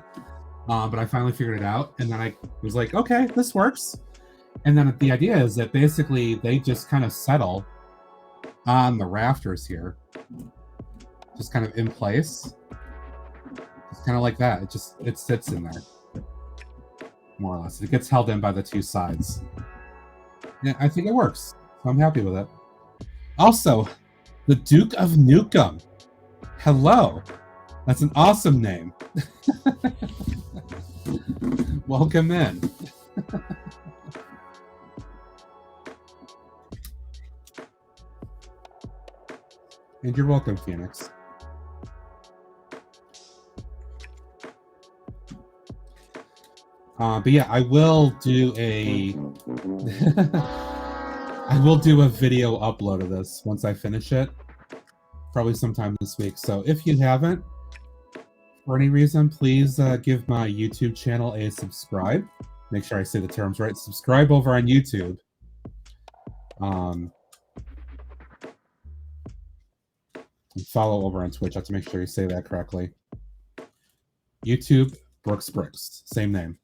But I finally figured it out. And then I was like, okay, this works. And then the idea is that basically they just kind of settle on the rafters here. Just kind of in place. It's kind of like that. It sits in there. More or less. It gets held in by the 2 sides. Yeah, I think it works. So I'm happy with it. Also, the Duke of Nukem. Hello. That's an awesome name. Welcome in. And you're welcome, Phoenix. But yeah, I will do a I will do a video upload of this once I finish it. Probably sometime this week. So if you haven't, for any reason, please give my YouTube channel a subscribe. Make sure I say the terms right. Subscribe over on YouTube. And follow over on Twitch. I have to make sure you say that correctly. YouTube, Bricks. Same name.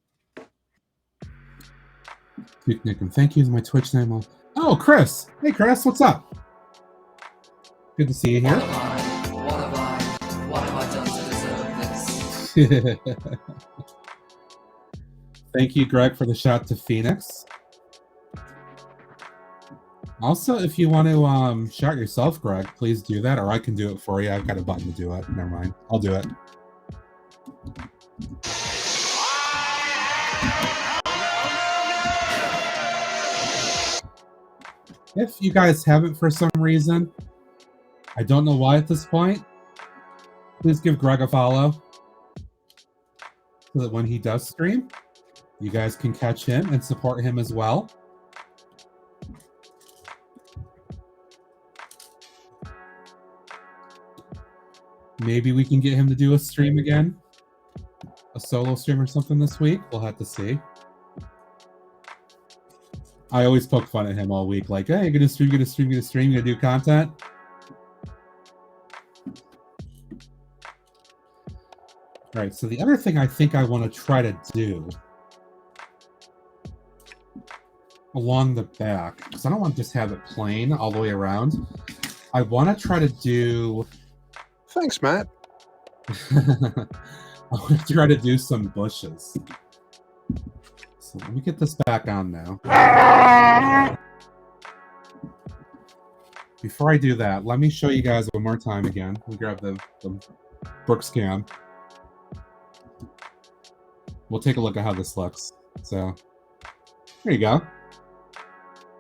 Thank you. My Twitch name. Oh, Chris. Hey, Chris. What's up? Good to see you here. What have I done to deserve this? Thank you, Greg, for the shout to Phoenix. Also, if you want to shout yourself, Greg, please do that, or I can do it for you. I've got a button to do it. Never mind. I'll do it. If you guys haven't for some reason, I don't know why at this point, please give Greg a follow so that when he does stream, you guys can catch him and support him as well. Maybe we can get him to do a stream again, a solo stream or something this week. We'll have to see. I always poke fun at him all week, like, hey, you're gonna stream, you're gonna do content. All right, so the other thing I think I want to try to do along the back, because I don't want to just have it plain all the way around. I want to try to do... Thanks, Matt. I want to try to do some bushes. So let me get this back on now. Before I do that, let me show you guys one more time again. Let me grab the Brooks cam. We'll take a look at how this looks. So there you go.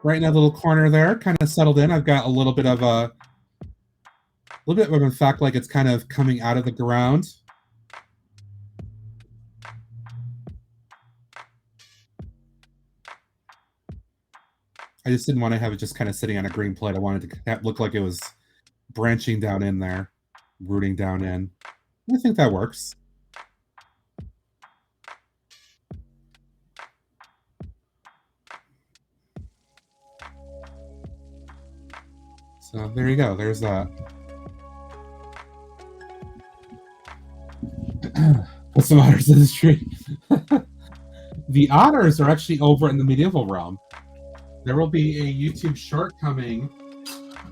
Right in that little corner there, kind of settled in. I've got a little bit of an effect, like it's kind of coming out of the ground. I just didn't want to have it just kind of sitting on a green plate. I wanted to look like it was branching down in there, rooting down in. I think that works. So there you go. There's that. Put some otters in the tree. The otters are actually over in the medieval realm. There will be a YouTube short coming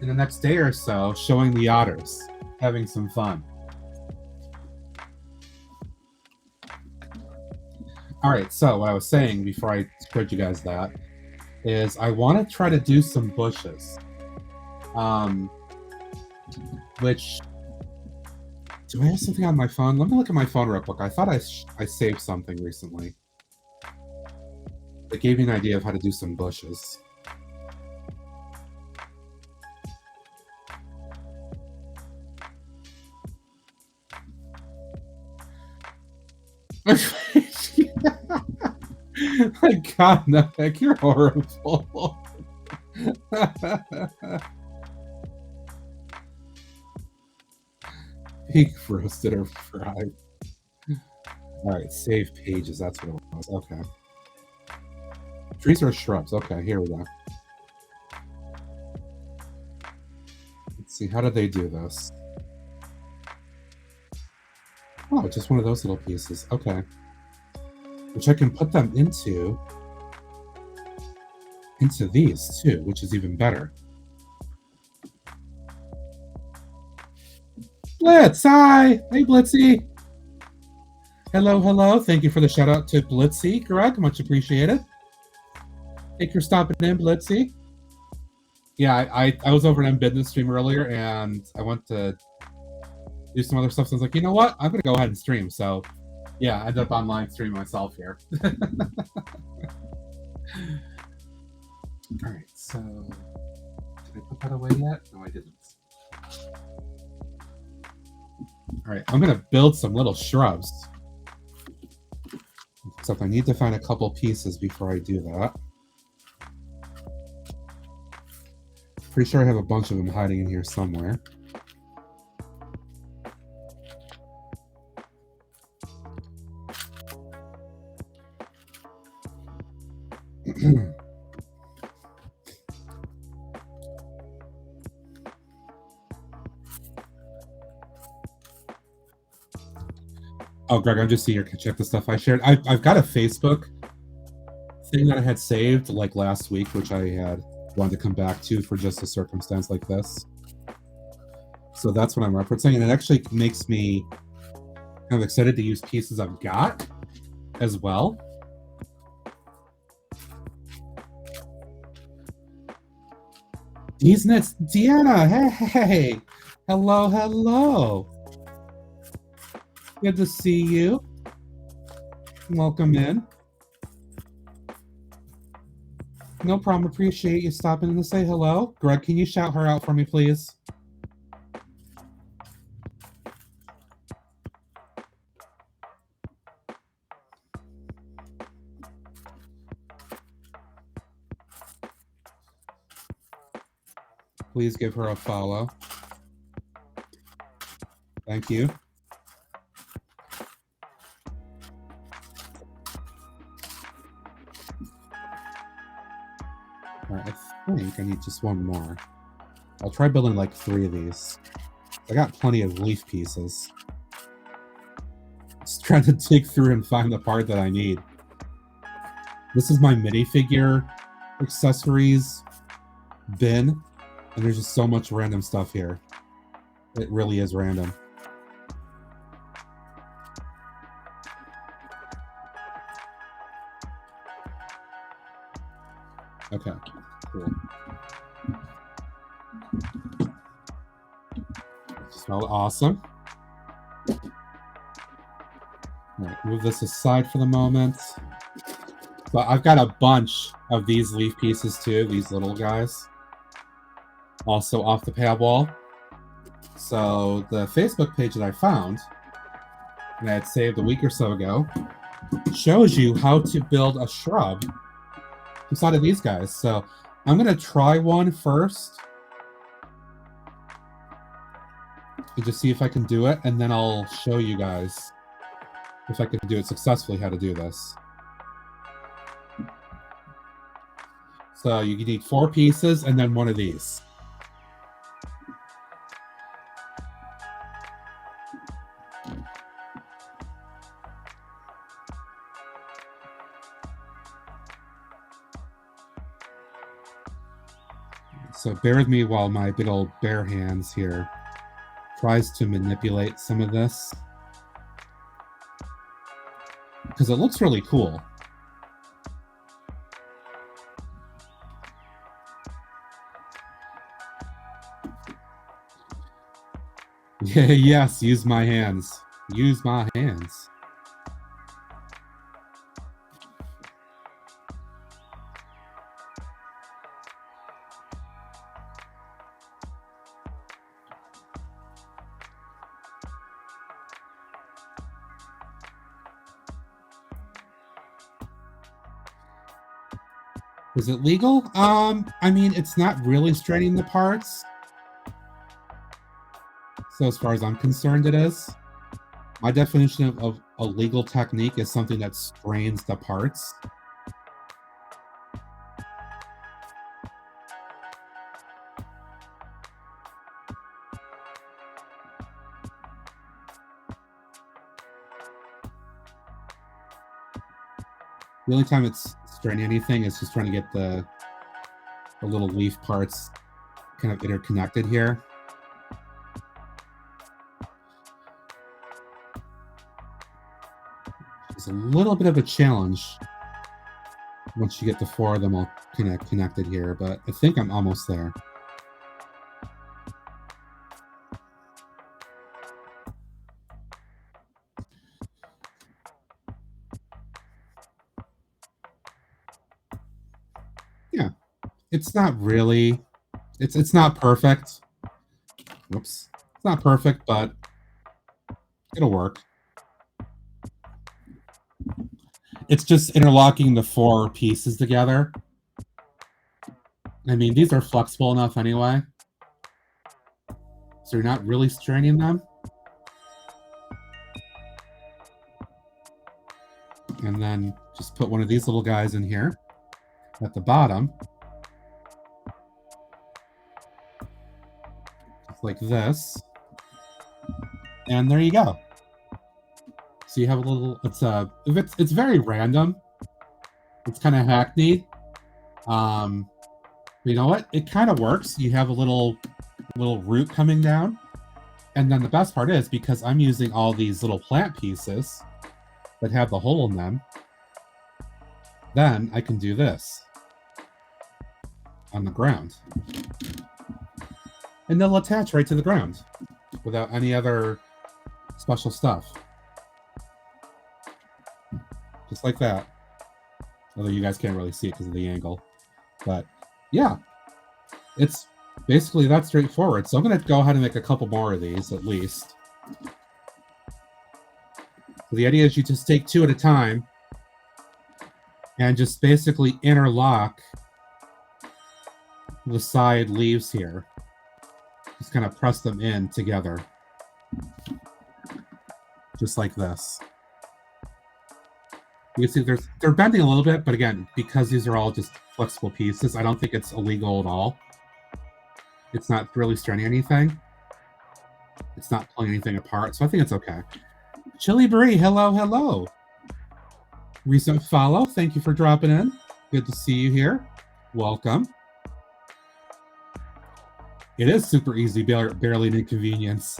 in the next day or so showing the otters having some fun. All right, so what I was saying before I showed you guys that is I want to try to do some bushes. Which, do I have something on my phone? Let me look at my phone real quick. I thought I saved something recently that gave me an idea of how to do some bushes. My God, Nick, you're horrible. Pig roasted or fried. All right, save pages. That's what it was. Okay. Trees or shrubs. Okay, here we go. Let's see. How did they do this? Oh, just one of those little pieces. Okay. Which I can put them into these too, which is even better. Blitz, hi! Hey, Blitzy! Hello, hello. Thank you for the shout out to Blitzy, Greg. Much appreciated. Thank you for stopping in, Blitzy. Yeah, I was over in Business stream earlier, and I went to do some other stuff, so I was like, you know what? I'm going to go ahead and stream. So, yeah, I ended up online streaming myself here. All right, so did I put that away yet? No, I didn't. All right, I'm going to build some little shrubs. Except I need to find a couple pieces before I do that. Pretty sure I have a bunch of them hiding in here somewhere. Oh, Greg, I'm just seeing here. Check the stuff I shared. I've got a Facebook thing that I had saved like last week, which I had wanted to come back to for just a circumstance like this. So that's what I'm referencing, and it actually makes me kind of excited to use pieces I've got as well. These nuts, Deanna, hey, hello, hello. Good to see you. No problem. Appreciate you stopping in to say hello. Greg, can you shout her out for me, please? Please give her a follow. Thank you. All right, I think I need just one more. I'll try building like 3 of these. I got plenty of leaf pieces. Just trying to dig through and find the part that I need. This is my minifigure accessories bin, and there's just so much random stuff here. It really is random. Okay, cool. Smelled awesome. All right, move this aside for the moment. So I've got a bunch of these leaf pieces too, these little guys. Also off the pad wall. So the Facebook page that I found, and I had saved a week or so ago, shows you how to build a shrub inside of these guys. So I'm going to try one first and just see if I can do it, and then I'll show you guys if I can do it successfully how to do this. So you need 4 pieces and then one of these. So bear with me while my big old bare hands here tries to manipulate some of this, because it looks really cool. Yeah, yes, use my hands. Use my hands. Is it legal? I mean, it's not really straining the parts. So as far as I'm concerned, it is. My definition of a legal technique is something that strains the parts. The only time it's straining anything is just trying to get the little leaf parts kind of interconnected here. It's a little bit of a challenge once you get the 4 of them all kind of connected here, but I think I'm almost there. Yeah, it's not really, it's not perfect. Whoops, it's not perfect, but it'll work. It's just interlocking the 4 pieces together. I mean, these are flexible enough anyway, so you're not really straining them. And then just put one of these little guys in here at the bottom. Just like this. And there you go. So you have a little, it's very random. It's kind of hackneyed. You know what? It kind of works. You have a little root coming down. And then the best part is, because I'm using all these little plant pieces that have the hole in them, then I can do this on the ground. And they'll attach right to the ground without any other special stuff. Just like that. Although you guys can't really see it because of the angle. But yeah, it's basically that straightforward. So I'm going to go ahead and make a couple more of these at least. So the idea is you just take 2 at a time and just basically interlock the side leaves here. Just kind of press them in together. Just like this. You can see they're bending a little bit, but again, because these are all just flexible pieces, I don't think it's illegal at all. It's not really straining anything. It's not pulling anything apart, so I think it's okay. Chili Brie, hello, hello. Recent follow, thank you for dropping in. Good to see you here. Welcome. It is super easy, barely an inconvenience.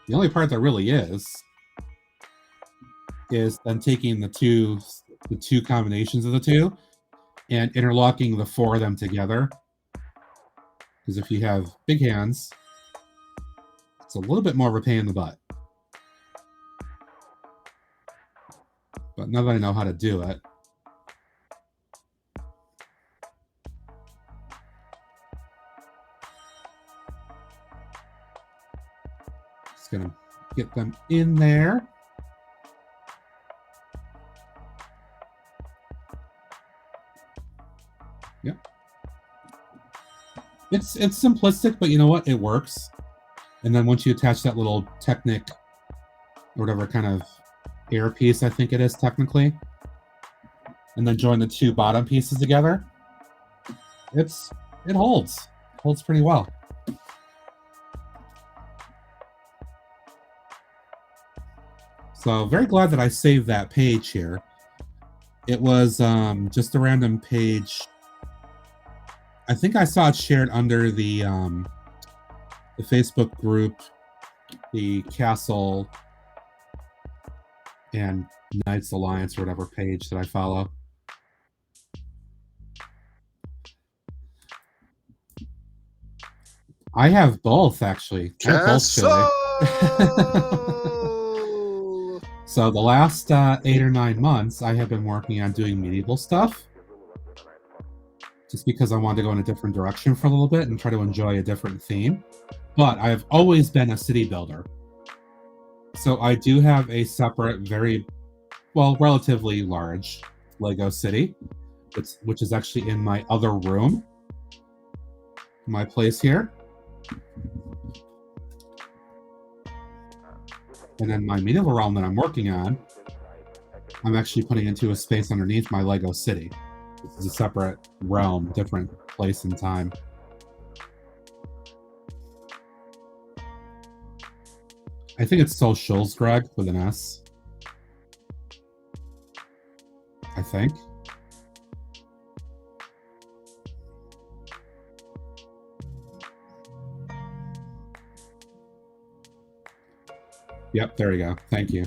The only part that really is then taking the two combinations of the two and interlocking the 4 of them together. Because if you have big hands, it's a little bit more of a pain in the butt. But now that I know how to do it, just gonna get them in there. Yep. It's simplistic, but you know what? It works. And then once you attach that little Technic, or whatever kind of air piece I think it is technically, and then join the 2 bottom pieces together, it holds. It holds pretty well. So very glad that I saved that page here. It was just a random page. I think I saw it shared under the Facebook group, the Castle and Knights Alliance or whatever page that I follow. I have both, actually. I have both, Chili. So the last 8 or 9 months, I have been working on doing medieval stuff. Just because I wanted to go in a different direction for a little bit and try to enjoy a different theme. But I have always been a city builder. So I do have a separate, relatively large Lego city, which is actually in my other room, my place here. And then my medieval realm that I'm working on, I'm actually putting into a space underneath my Lego city. This is a separate realm, different place and time. I think it's Socials, Greg, with an S. I think. Yep, there we go. Thank you.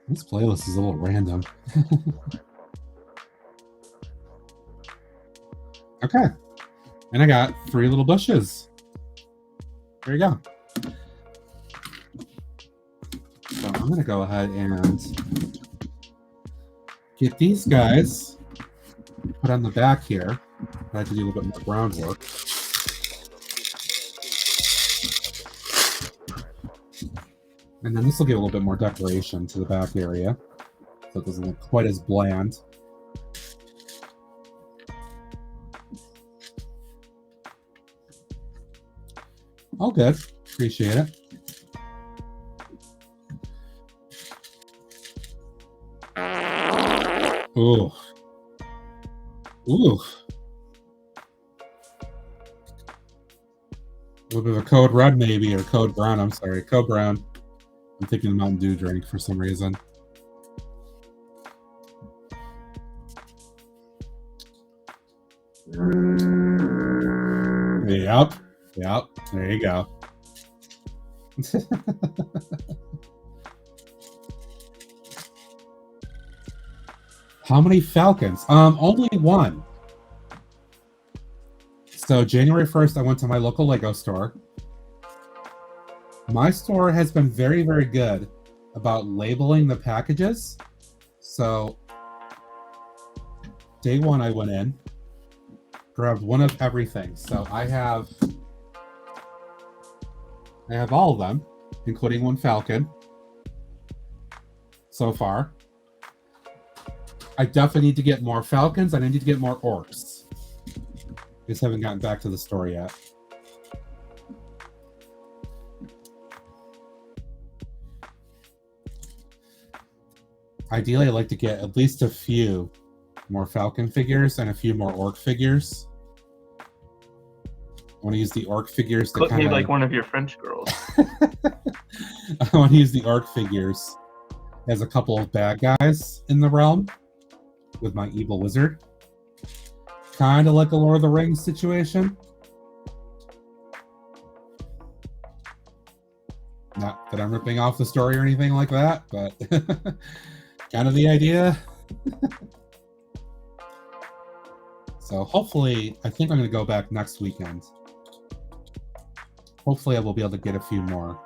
This playlist is a little random. Okay. And I got 3 little bushes. There you go. So I'm going to go ahead and get these guys put on the back here. I have to do a little bit more groundwork. And then this will give a little bit more decoration to the back area, so it doesn't look quite as bland. All good. Appreciate it. Ooh. Ooh. A little bit of a code red, maybe, or code brown. I'm sorry, code brown. I'm thinking the Mountain Dew drink for some reason. Yep. Yep. There you go. How many falcons? Only one. So January 1st, I went to my local Lego store. My store has been very, very good about labeling the packages. So day one, I went in, grabbed one of everything. So I have all of them, including one falcon so far. I definitely need to get more falcons, and I need to get more orcs. Just haven't gotten back to the store yet. Ideally, I'd like to get at least a few more falcon figures and a few more orc figures. I want to use the orc figures to Cook me kind of like one of your French girls. I want to use the orc figures as a couple of bad guys in the realm with my evil wizard. Kind of like a Lord of the Rings situation. Not that I'm ripping off the story or anything like that, but kind of the idea. So hopefully, I think I'm going to go back next weekend. Hopefully I will be able to get a few more.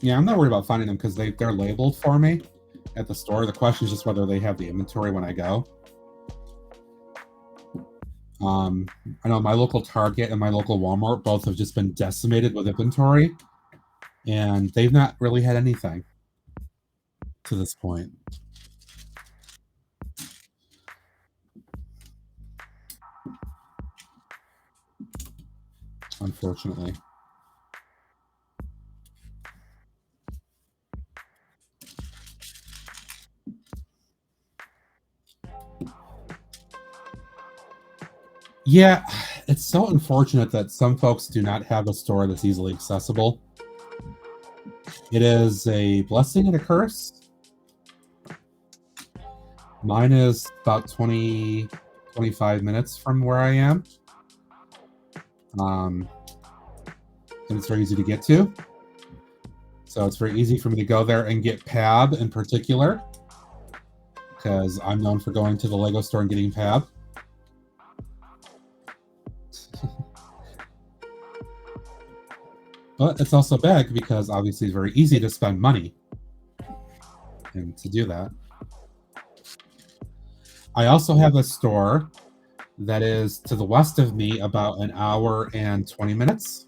Yeah, I'm not worried about finding them because they're labeled for me at the store. The question is just whether they have the inventory when I go. I know my local Target and my local Walmart both have just been decimated with inventory, and they've not really had anything to this point. Unfortunately. Yeah, it's so unfortunate that some folks do not have a store that's easily accessible. It is a blessing and a curse. Mine is about 25 minutes from where I am. And it's very easy to get to. So it's very easy for me to go there and get Pab in particular, because I'm known for going to the Lego store and getting Pab. But it's also bad because obviously it's very easy to spend money. And to do that. I also have a store that is to the west of me about an hour and 20 minutes.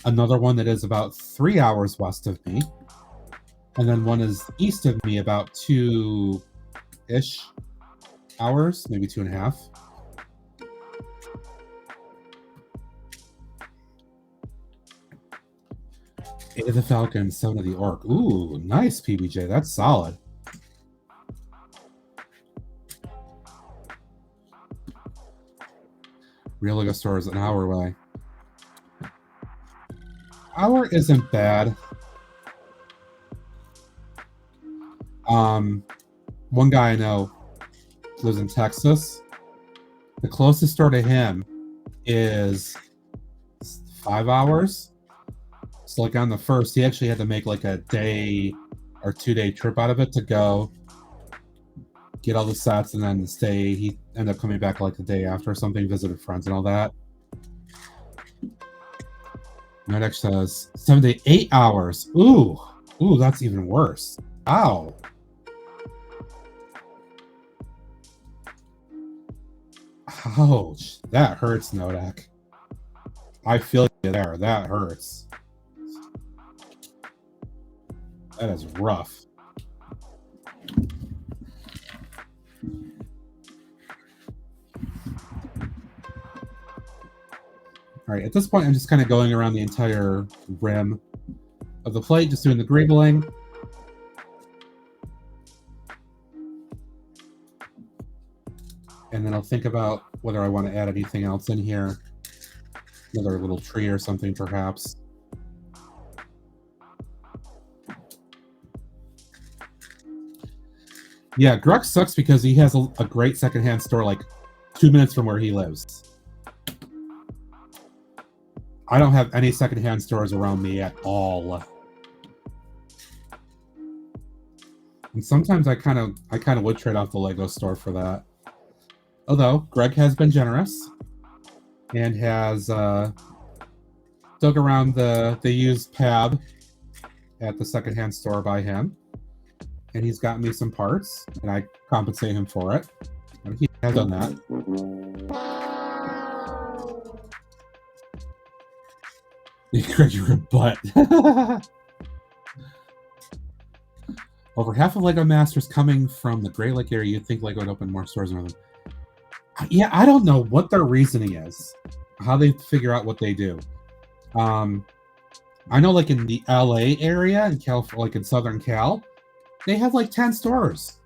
Another one that is about 3 hours west of me. And then one is east of me about 2-ish hours, maybe 2.5. Eight of the Falcon, 7 of the Orc. Ooh, nice, PBJ. That's solid. Real Lego store is an hour away. Hour isn't bad. One guy I know lives in Texas. The closest store to him is 5 hours. So like on the first, he actually had to make like a day or 2-day trip out of it to go get all the sets and then stay. He ended up coming back like the day after or something, visited friends and all that. My next says 7 to 8 hours. Ooh, that's even worse. Ow. Ouch. That hurts, Nodak. I feel you there. That hurts. That is rough. All right, at this point, I'm just kind of going around the entire rim of the plate, just doing the greebling. And then I'll think about whether I want to add anything else in here. Another little tree or something, perhaps. Yeah, Grux sucks because he has a great secondhand store like 2 minutes from where he lives. I don't have any secondhand stores around me at all. And sometimes I kind of would trade off the Lego store for that. Although Greg has been generous and has dug around the used pad at the secondhand store by him, and he's got me some parts, and I compensate him for it. And he has done that. Greg, you're a butt. Over half of Lego Masters coming from the Great Lake area. You'd think Lego would open more stores around them. Yeah, I don't know what their reasoning is, how they figure out what they do. I know, like in the LA area, in California, like in Southern Cal, they have like 10 stores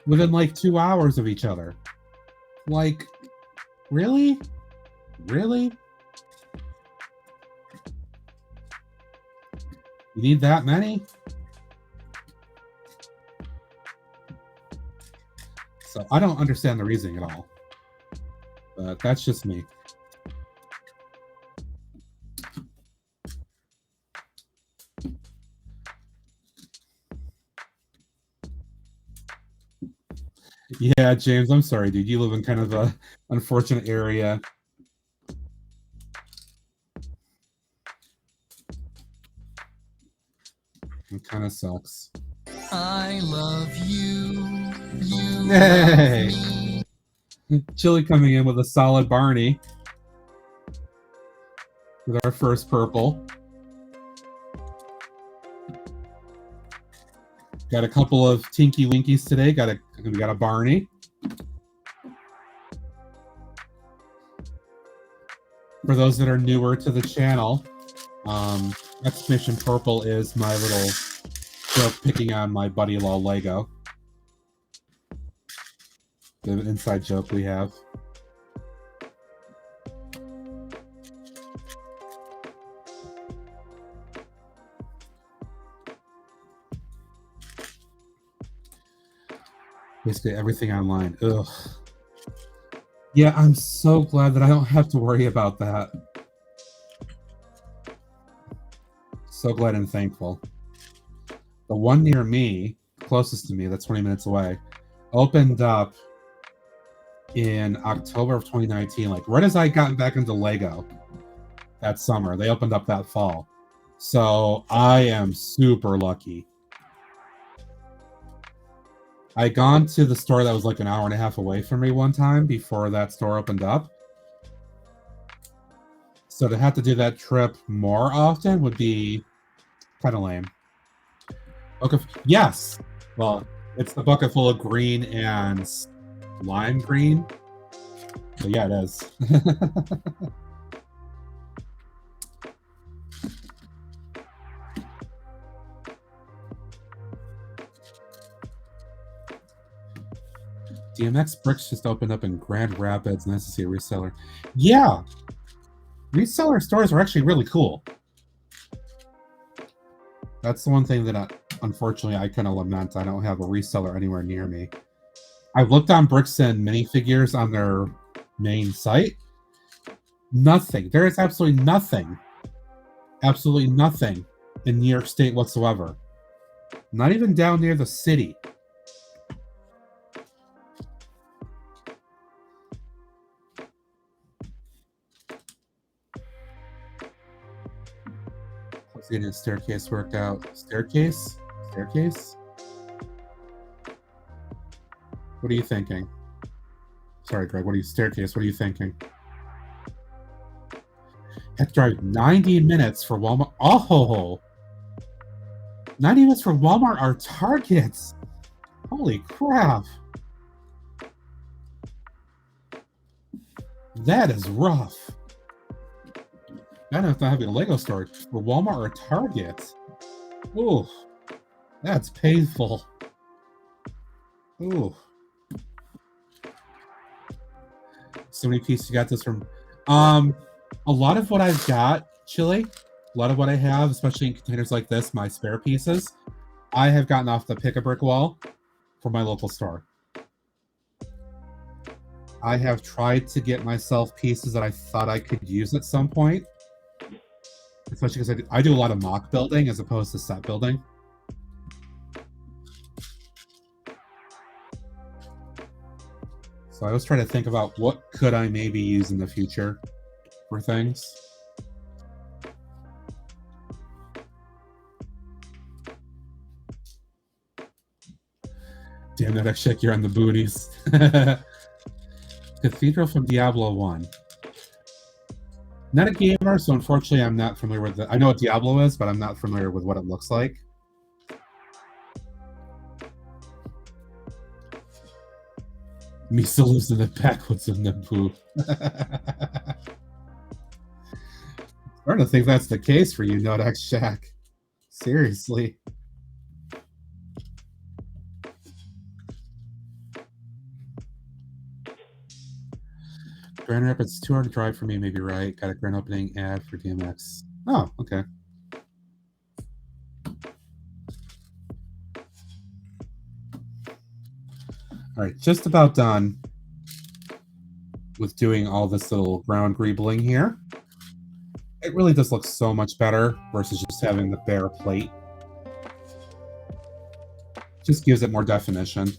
within like 2 hours of each other. Like, really? Really? You need that many? So I don't understand the reasoning at all. But that's just me. Yeah, James, I'm sorry, dude. You live in kind of a unfortunate area. It kind of sucks. I love you. Hey! Chili coming in with a solid Barney. With our first purple. Got a couple of Tinky Winkies today. We got a Barney. For those that are newer to the channel, Expedition Purple is my little joke picking on my buddy Law Lego. The inside joke we have. Basically everything online. Ugh. Yeah, I'm so glad that I don't have to worry about that. So glad and thankful. The one near me, closest to me, that's 20 minutes away, opened up in October of 2019. Like right as I got back into Lego that summer, they opened up that fall. So I am super lucky. I'd gone to the store that was like an hour and a half away from me one time before that store opened up. So to have to do that trip more often would be kind of lame. Okay, yes. Well, it's the bucket full of green and lime green. So yeah, it is. DMX Bricks just opened up in Grand Rapids. Nice to see a reseller. Yeah, reseller stores are actually really cool. That's the one thing that unfortunately I kind of lament. I don't have a reseller anywhere near me. I've looked on Bricks and minifigures on their main site. Nothing. There is absolutely nothing in New York State whatsoever. Not even down near the city. Getting a staircase worked out. Staircase? Staircase? What are you thinking? Sorry, Greg. Staircase? What are you thinking? Have to drive 90 minutes for Walmart. Oh! 90 minutes for Walmart are Targets. Holy crap. That is rough. I don't know if I have a Lego store for Walmart or Target. Ooh, that's painful. Ooh. So many pieces. You got this from a lot of what I've got, Chili, a lot of what I have, especially in containers like this, my spare pieces, I have gotten off the pick-a-brick wall for my local store. I have tried to get myself pieces that I thought I could use at some point. Especially because I do a lot of mock building as opposed to set building. So I was trying to think about what could I maybe use in the future for things. Damn that X-Check, you're on the booties. Cathedral from Diablo 1. Not a gamer, so unfortunately I'm not familiar with it. I know what Diablo is, but I'm not familiar with what it looks like. Misa lives in the backwoods of Naboo. Starting to think that's the case for you, Nodak Shack. Seriously. Grand Rapids 2-hour drive for me, maybe right. Got a grand opening ad for DMX. Oh, okay. All right, just about done with doing all this little ground greebling here. It really does look so much better versus just having the bare plate. Just gives it more definition.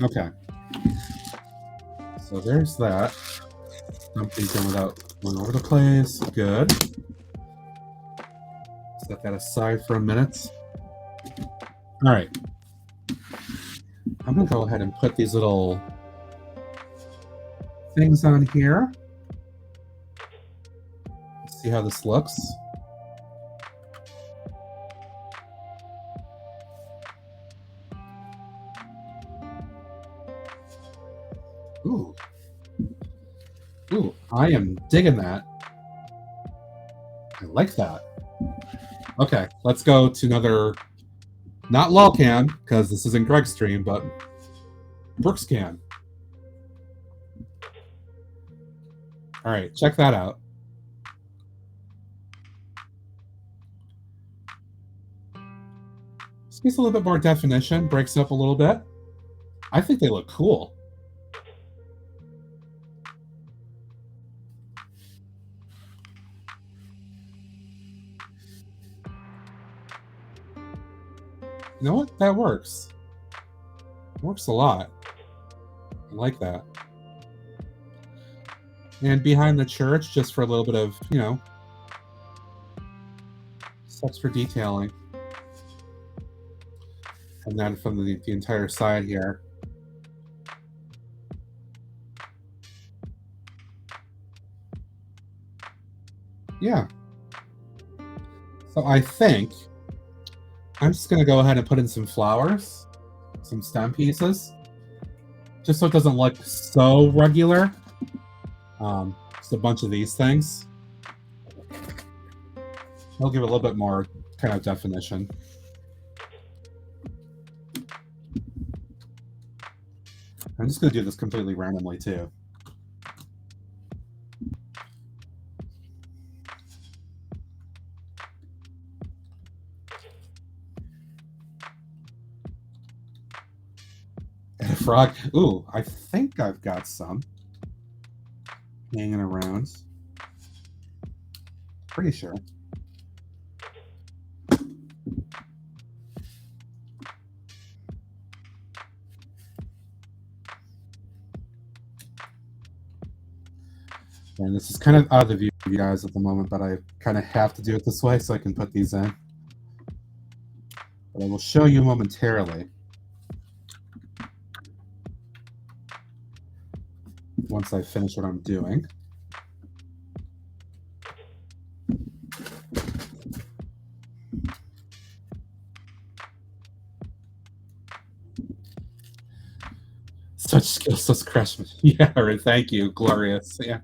Okay. So there's that. Something's done without going over the place. Good. Set that aside for a minute. All right. I'm going to go ahead and put these little things on here. Let's see how this looks. Ooh. Ooh, I am digging that. I like that. Okay, let's go to another, not LolCan, because this isn't Greg's stream, but BrooksCan. All right, check that out. This gives a little bit more definition, breaks it up a little bit. I think they look cool. You know what? That works. Works a lot. I like that. And behind the church, just for a little bit of, you know, steps for detailing. And then from the entire side here. Yeah. So I think I'm just going to go ahead and put in some flowers, some stem pieces, just so it doesn't look so regular. Just a bunch of these things. I'll give it a little bit more kind of definition. I'm just going to do this completely randomly too. And a frog. Ooh, I think I've got some hanging around. Pretty sure. And this is kind of out of the view of you guys at the moment, but I kind of have to do it this way so I can put these in. But I will show you momentarily. Once I finish what I'm doing. Such skills, such craftsmanship. Yeah, right. Thank you, glorious. Yeah.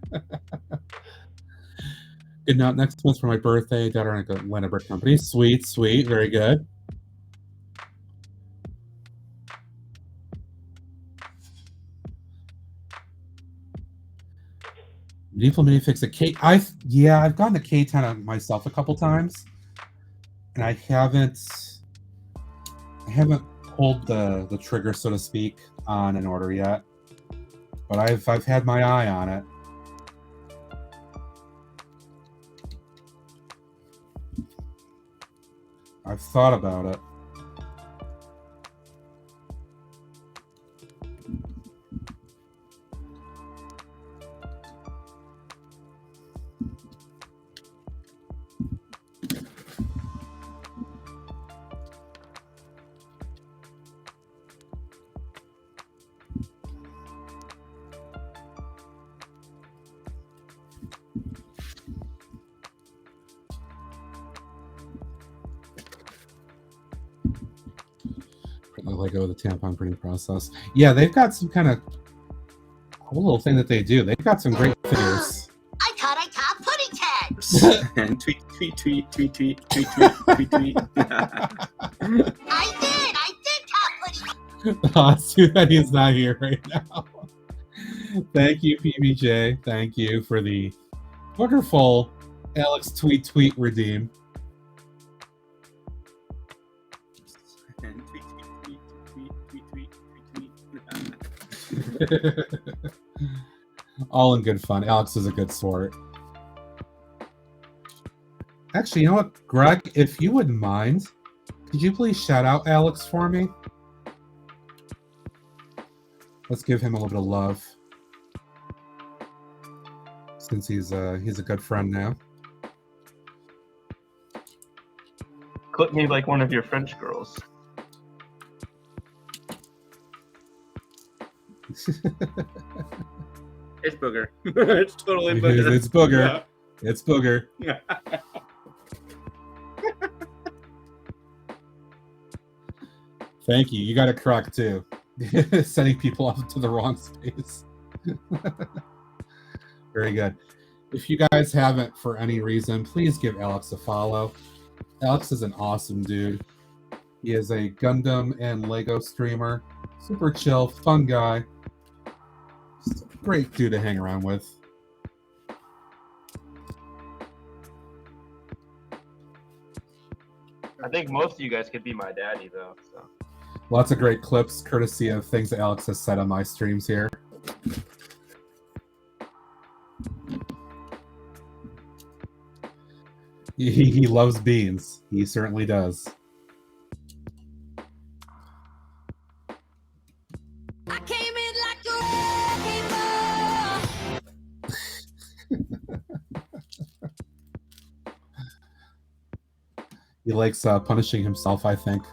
Good night. Next month for my birthday, daughter and Atlanta Brick Company. Sweet, sweet, very good. Medieval minifix at K. I've gone to K-Town myself a couple times, and I haven't pulled the trigger, so to speak, on an order yet. But I've had my eye on it. I've thought about it. Lego the tampon printing process. Yeah, they've got some kind of cool little thing that they do. They've got some great figures. I thought I caught pudding tags. And tweet, tweet, tweet, tweet, tweet, tweet, tweet, tweet, tweet. I did caught pudding. Oh, it's too bad he's not here right now. Thank you, PBJ. Thank you for the wonderful Alex tweet redeem. And tweet, tweet, tweet, tweet, tweet, tweet, tweet, tweet. All in good fun. Alex is a good sport. Actually, you know what, Greg, if you wouldn't mind, could you please shout out Alex for me? Let's give him a little bit of love, since he's a good friend now. Clip me like one of your French girls. It's Booger. It's totally Booger. It's Booger. It's Booger. Yeah. Thank you. You got it correct too. Sending people off to the wrong space. Very good. If you guys haven't for any reason, please give Alex a follow. Alex is an awesome dude. He is a Gundam and Lego streamer. Super chill, fun guy. Just a great dude to hang around with. I think most of you guys could be my daddy, though. So. Lots of great clips, courtesy of things that Alex has said on my streams here. He loves beans. He certainly does. I came in like a wrecking ball. He likes punishing himself, I think.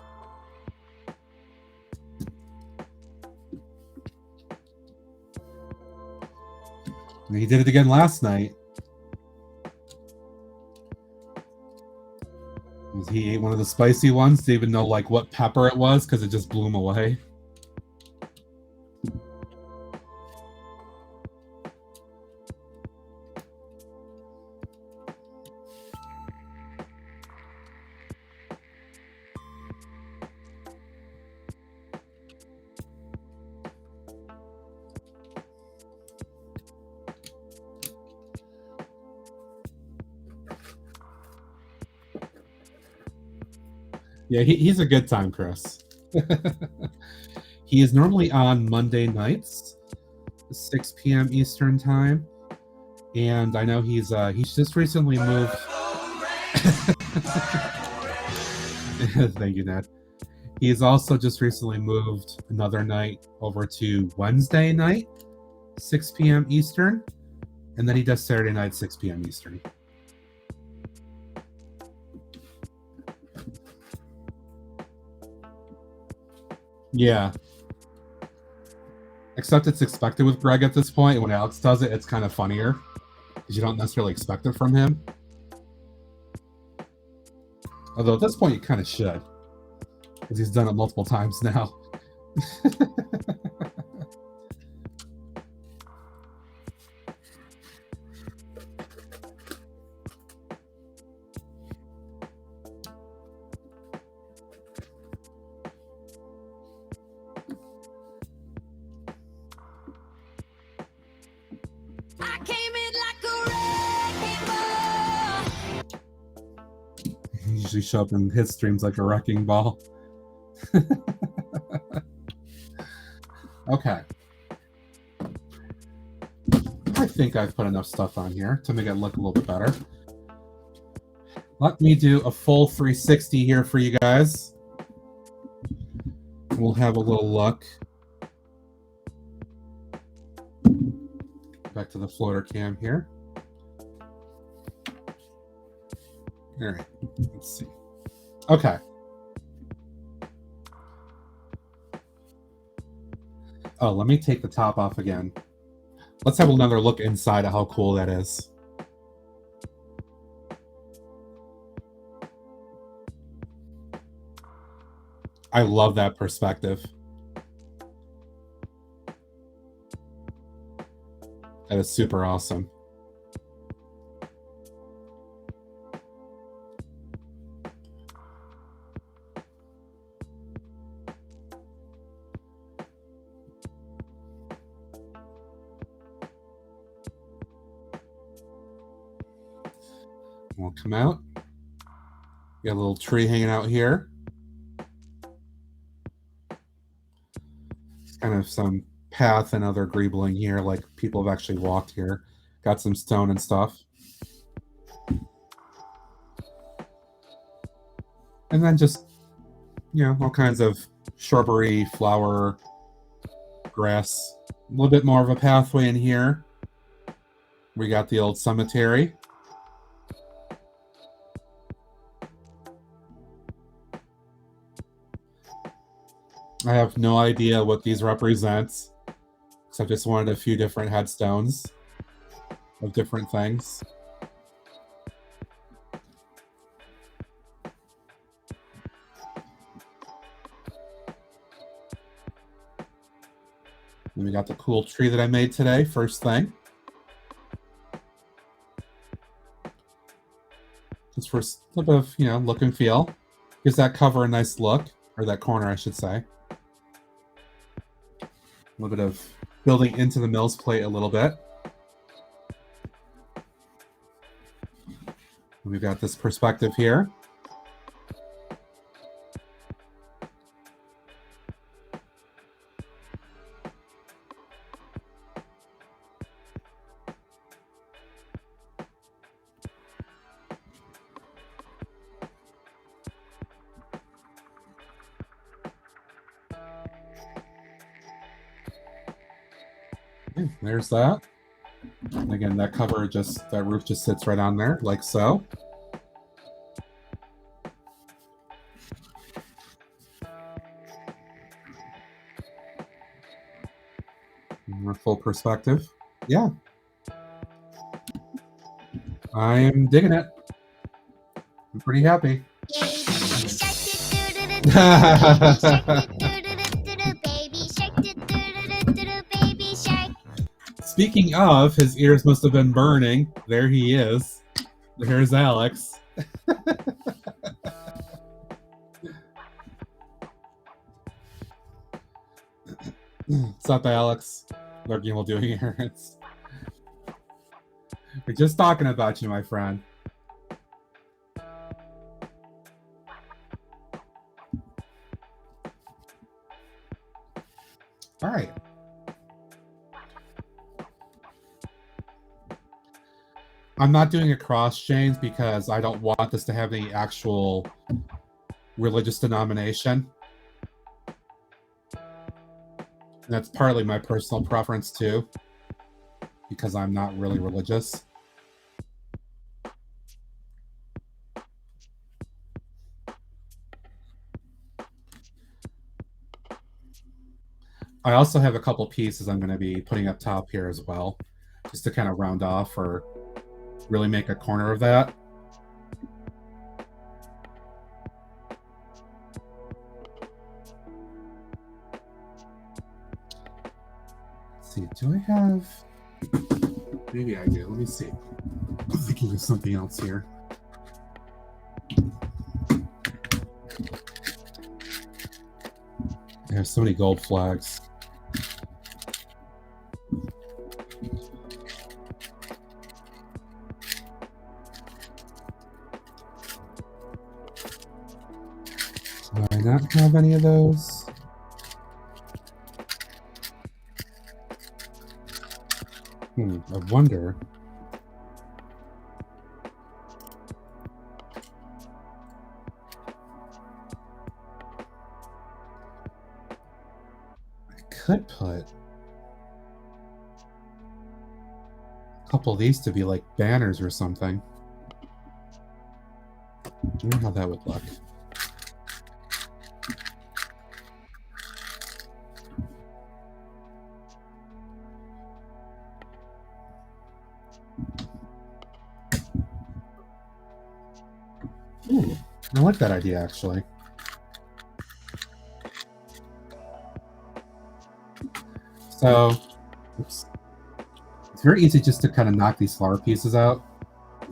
And he did it again last night. He ate one of the spicy ones, didn't even know like what pepper it was because it just blew him away. Yeah, he's a good time, Chris. He is normally on Monday nights, 6 p.m. Eastern time, and I know he's just recently moved. Thank you, Ned. He's also just recently moved another night over to Wednesday night, 6 p.m. Eastern, and then he does Saturday night, 6 p.m. Eastern. Yeah. Except it's expected with Greg at this point. When Alex does it, it's kind of funnier because you don't necessarily expect it from him. Although at this point, you kind of should, because he's done it multiple times now. I came in like usually show up in his streams like a wrecking ball. Okay. I think I've put enough stuff on here to make it look a little bit better. Let me do a full 360 here for you guys. We'll have a little look. Back to the floater cam here. All right, let's see. Okay. Oh, let me take the top off again. Let's have another look inside at how cool that is. I love that perspective. That is super awesome. We'll come out. Got a little tree hanging out here. Kind of some path and other greebling here, like people have actually walked here. Got some stone and stuff. And then just, you know, all kinds of shrubbery, flower, grass. A little bit more of a pathway in here. We got the old cemetery. I have no idea what these represent, because I just wanted a few different headstones of different things. And we got the cool tree that I made today, first thing. Just for a little bit of, you know, look and feel. Gives that cover a nice look, or that corner, I should say. A little bit of building into the mill's plate a little bit. And we've got this perspective here. There's that. And again, that cover just, that roof just sits right on there, like so. More full perspective. Yeah. I am digging it. I'm pretty happy. Speaking of, his ears must have been burning. There he is. There's Alex. What's up, Alex? Lurking while doing errands. We're just talking about you, my friend. All right. I'm not doing a cross chains because I don't want this to have any actual religious denomination. And that's partly my personal preference too, because I'm not really religious. I also have a couple pieces I'm going to be putting up top here as well, just to kind of round off or really make a corner of that. Let's see, do I have... Maybe I do. Let me see. I'm thinking of something else here. I have so many gold flags. not have any of those. I wonder. I could put a couple of these to be like banners or something. I wonder how that would look. Ooh, I like that idea, actually. So, oops. It's very easy just to kind of knock these flower pieces out.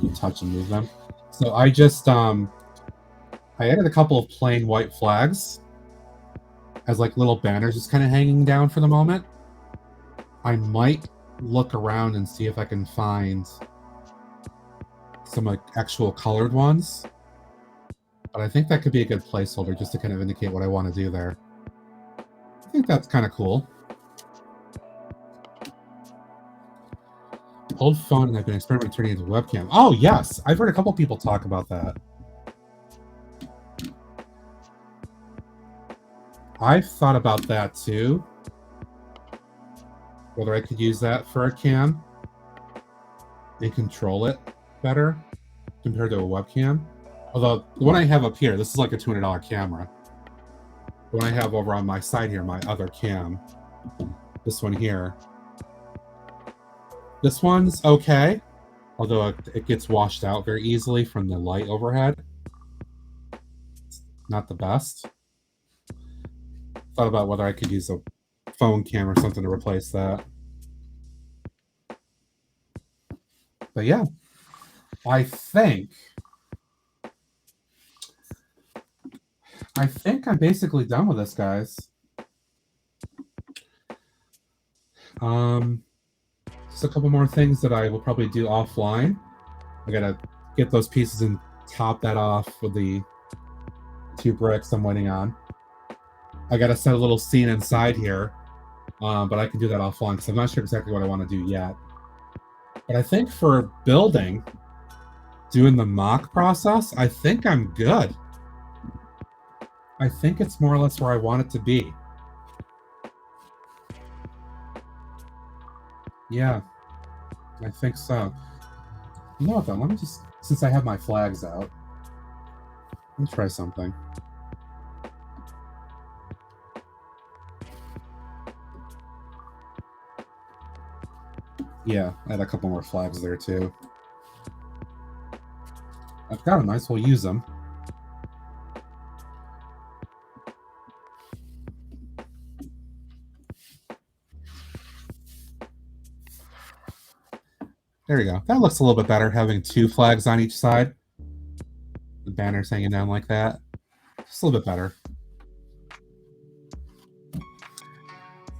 You touch and move them. So I just, I added a couple of plain white flags as like little banners just kind of hanging down for the moment. I might look around and see if I can find some like actual colored ones. But I think that could be a good placeholder just to kind of indicate what I want to do there. I think that's kind of cool. Old phone and I've been experimenting turning into a webcam. Oh, yes! I've heard a couple people talk about that. I've thought about that too. Whether I could use that for a cam and control it better compared to a webcam. Although, the one I have up here, this is like a $200 camera. The one I have over on my side here, my other cam, this one here. This one's okay, although it gets washed out very easily from the light overhead. It's not the best. Thought about whether I could use a phone cam or something to replace that. But yeah, I think I'm basically done with this, guys. Just a couple more things that I will probably do offline. I gotta get those pieces and top that off with the 2 bricks I'm waiting on. I gotta set a little scene inside here, but I can do that offline because I'm not sure exactly what I want to do yet. But I think for building, doing the mock process, I think I'm good. I think it's more or less where I want it to be. Yeah, I think so. You know what, though? Let me just, since I have my flags out, let me try something. Yeah, I had a couple more flags there, too. I've got them, I might as well use them. There we go. That looks a little bit better, having 2 flags on each side. The banners hanging down like that. Just a little bit better.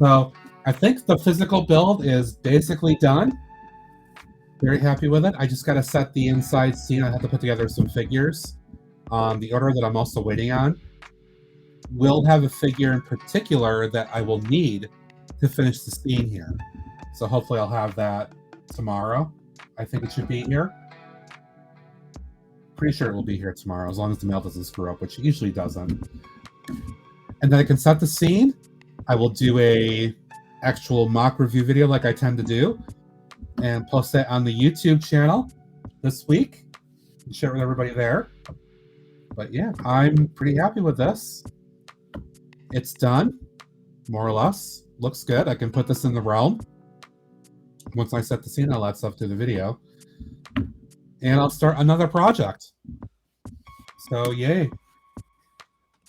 So, I think the physical build is basically done. Very happy with it. I just got to set the inside scene. I have to put together some figures. The order that I'm also waiting on will have a figure in particular that I will need to finish the scene here. So hopefully I'll have that tomorrow. I think it should be here. Pretty sure it will be here tomorrow, as long as the mail doesn't screw up, which it usually doesn't. And then I can set the scene. I will do a actual mock review video like I tend to do, and post that on the YouTube channel this week and share it with everybody there. But yeah, I'm pretty happy with this. It's done, more or less. Looks good. I can put this in the realm. Once I set the scene, I'll add stuff to the video. And I'll start another project. So, yay.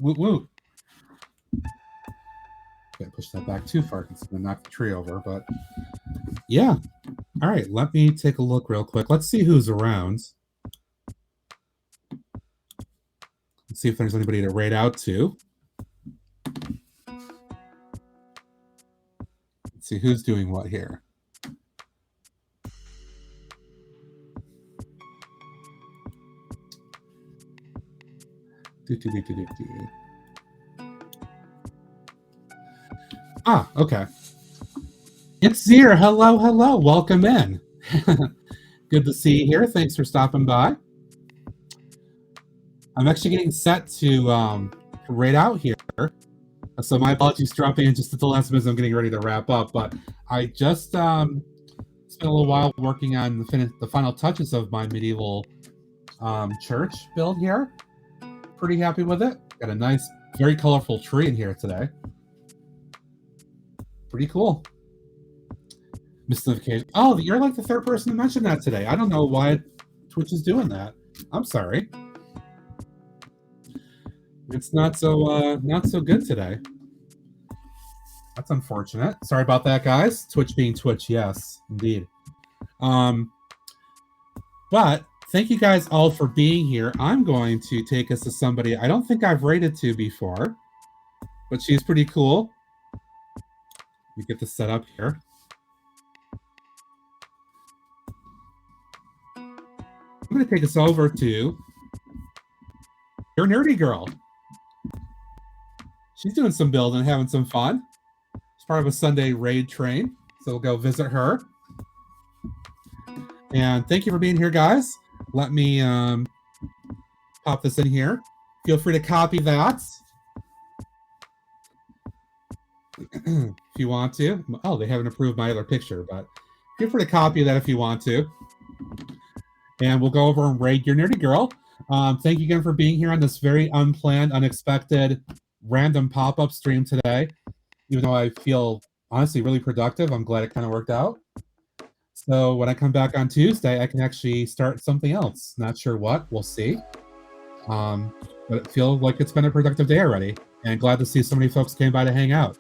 Woot woot. Can't push that back too far because it's going to knock the tree over, but yeah. All right, let me take a look real quick. Let's see who's around. Let's see if there's anybody to raid out to. Let's see who's doing what here. Ah, okay. It's Zir. Hello, hello. Welcome in. Good to see you here. Thanks for stopping by. I'm actually getting set to raid out here. So my apologies dropping in just at the last minute. I'm getting ready to wrap up. But I just spent a little while working on the final touches of my medieval church build here. Pretty happy with it. Got a nice, very colorful tree in here today. Pretty cool. Missed notification. Oh, you're like the third person to mention that today. I don't know why Twitch is doing that. I'm sorry. It's not so good today. That's unfortunate. Sorry about that, guys. Twitch being Twitch, yes, indeed. But thank you guys all for being here. I'm going to take us to somebody I don't think I've rated to before, but she's pretty cool. Let me get this set up here. I'm going to take us over to your nerdy girl. She's doing some building, having some fun. It's part of a Sunday raid train, so we'll go visit her. And thank you for being here, guys. Let me pop this in here. Feel free to copy that if you want to. Oh, they haven't approved my other picture, but feel free to copy that if you want to. And we'll go over and raid your nerdy girl. Thank you again for being here on this very unplanned, unexpected, random pop-up stream today. Even though I feel honestly really productive, I'm glad it kind of worked out. So when I come back on Tuesday, I can actually start something else. Not sure what, we'll see. But it feels like it's been a productive day already. And glad to see so many folks came by to hang out.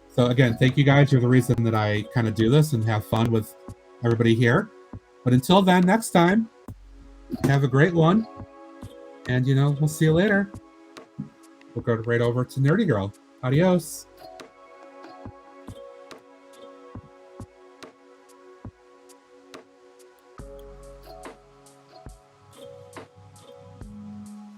So again, thank you guys. You're the reason that I kind of do this and have fun with everybody here. But until then, next time, have a great one. And, we'll see you later. We'll go right over to Nerdy Girl. Adios.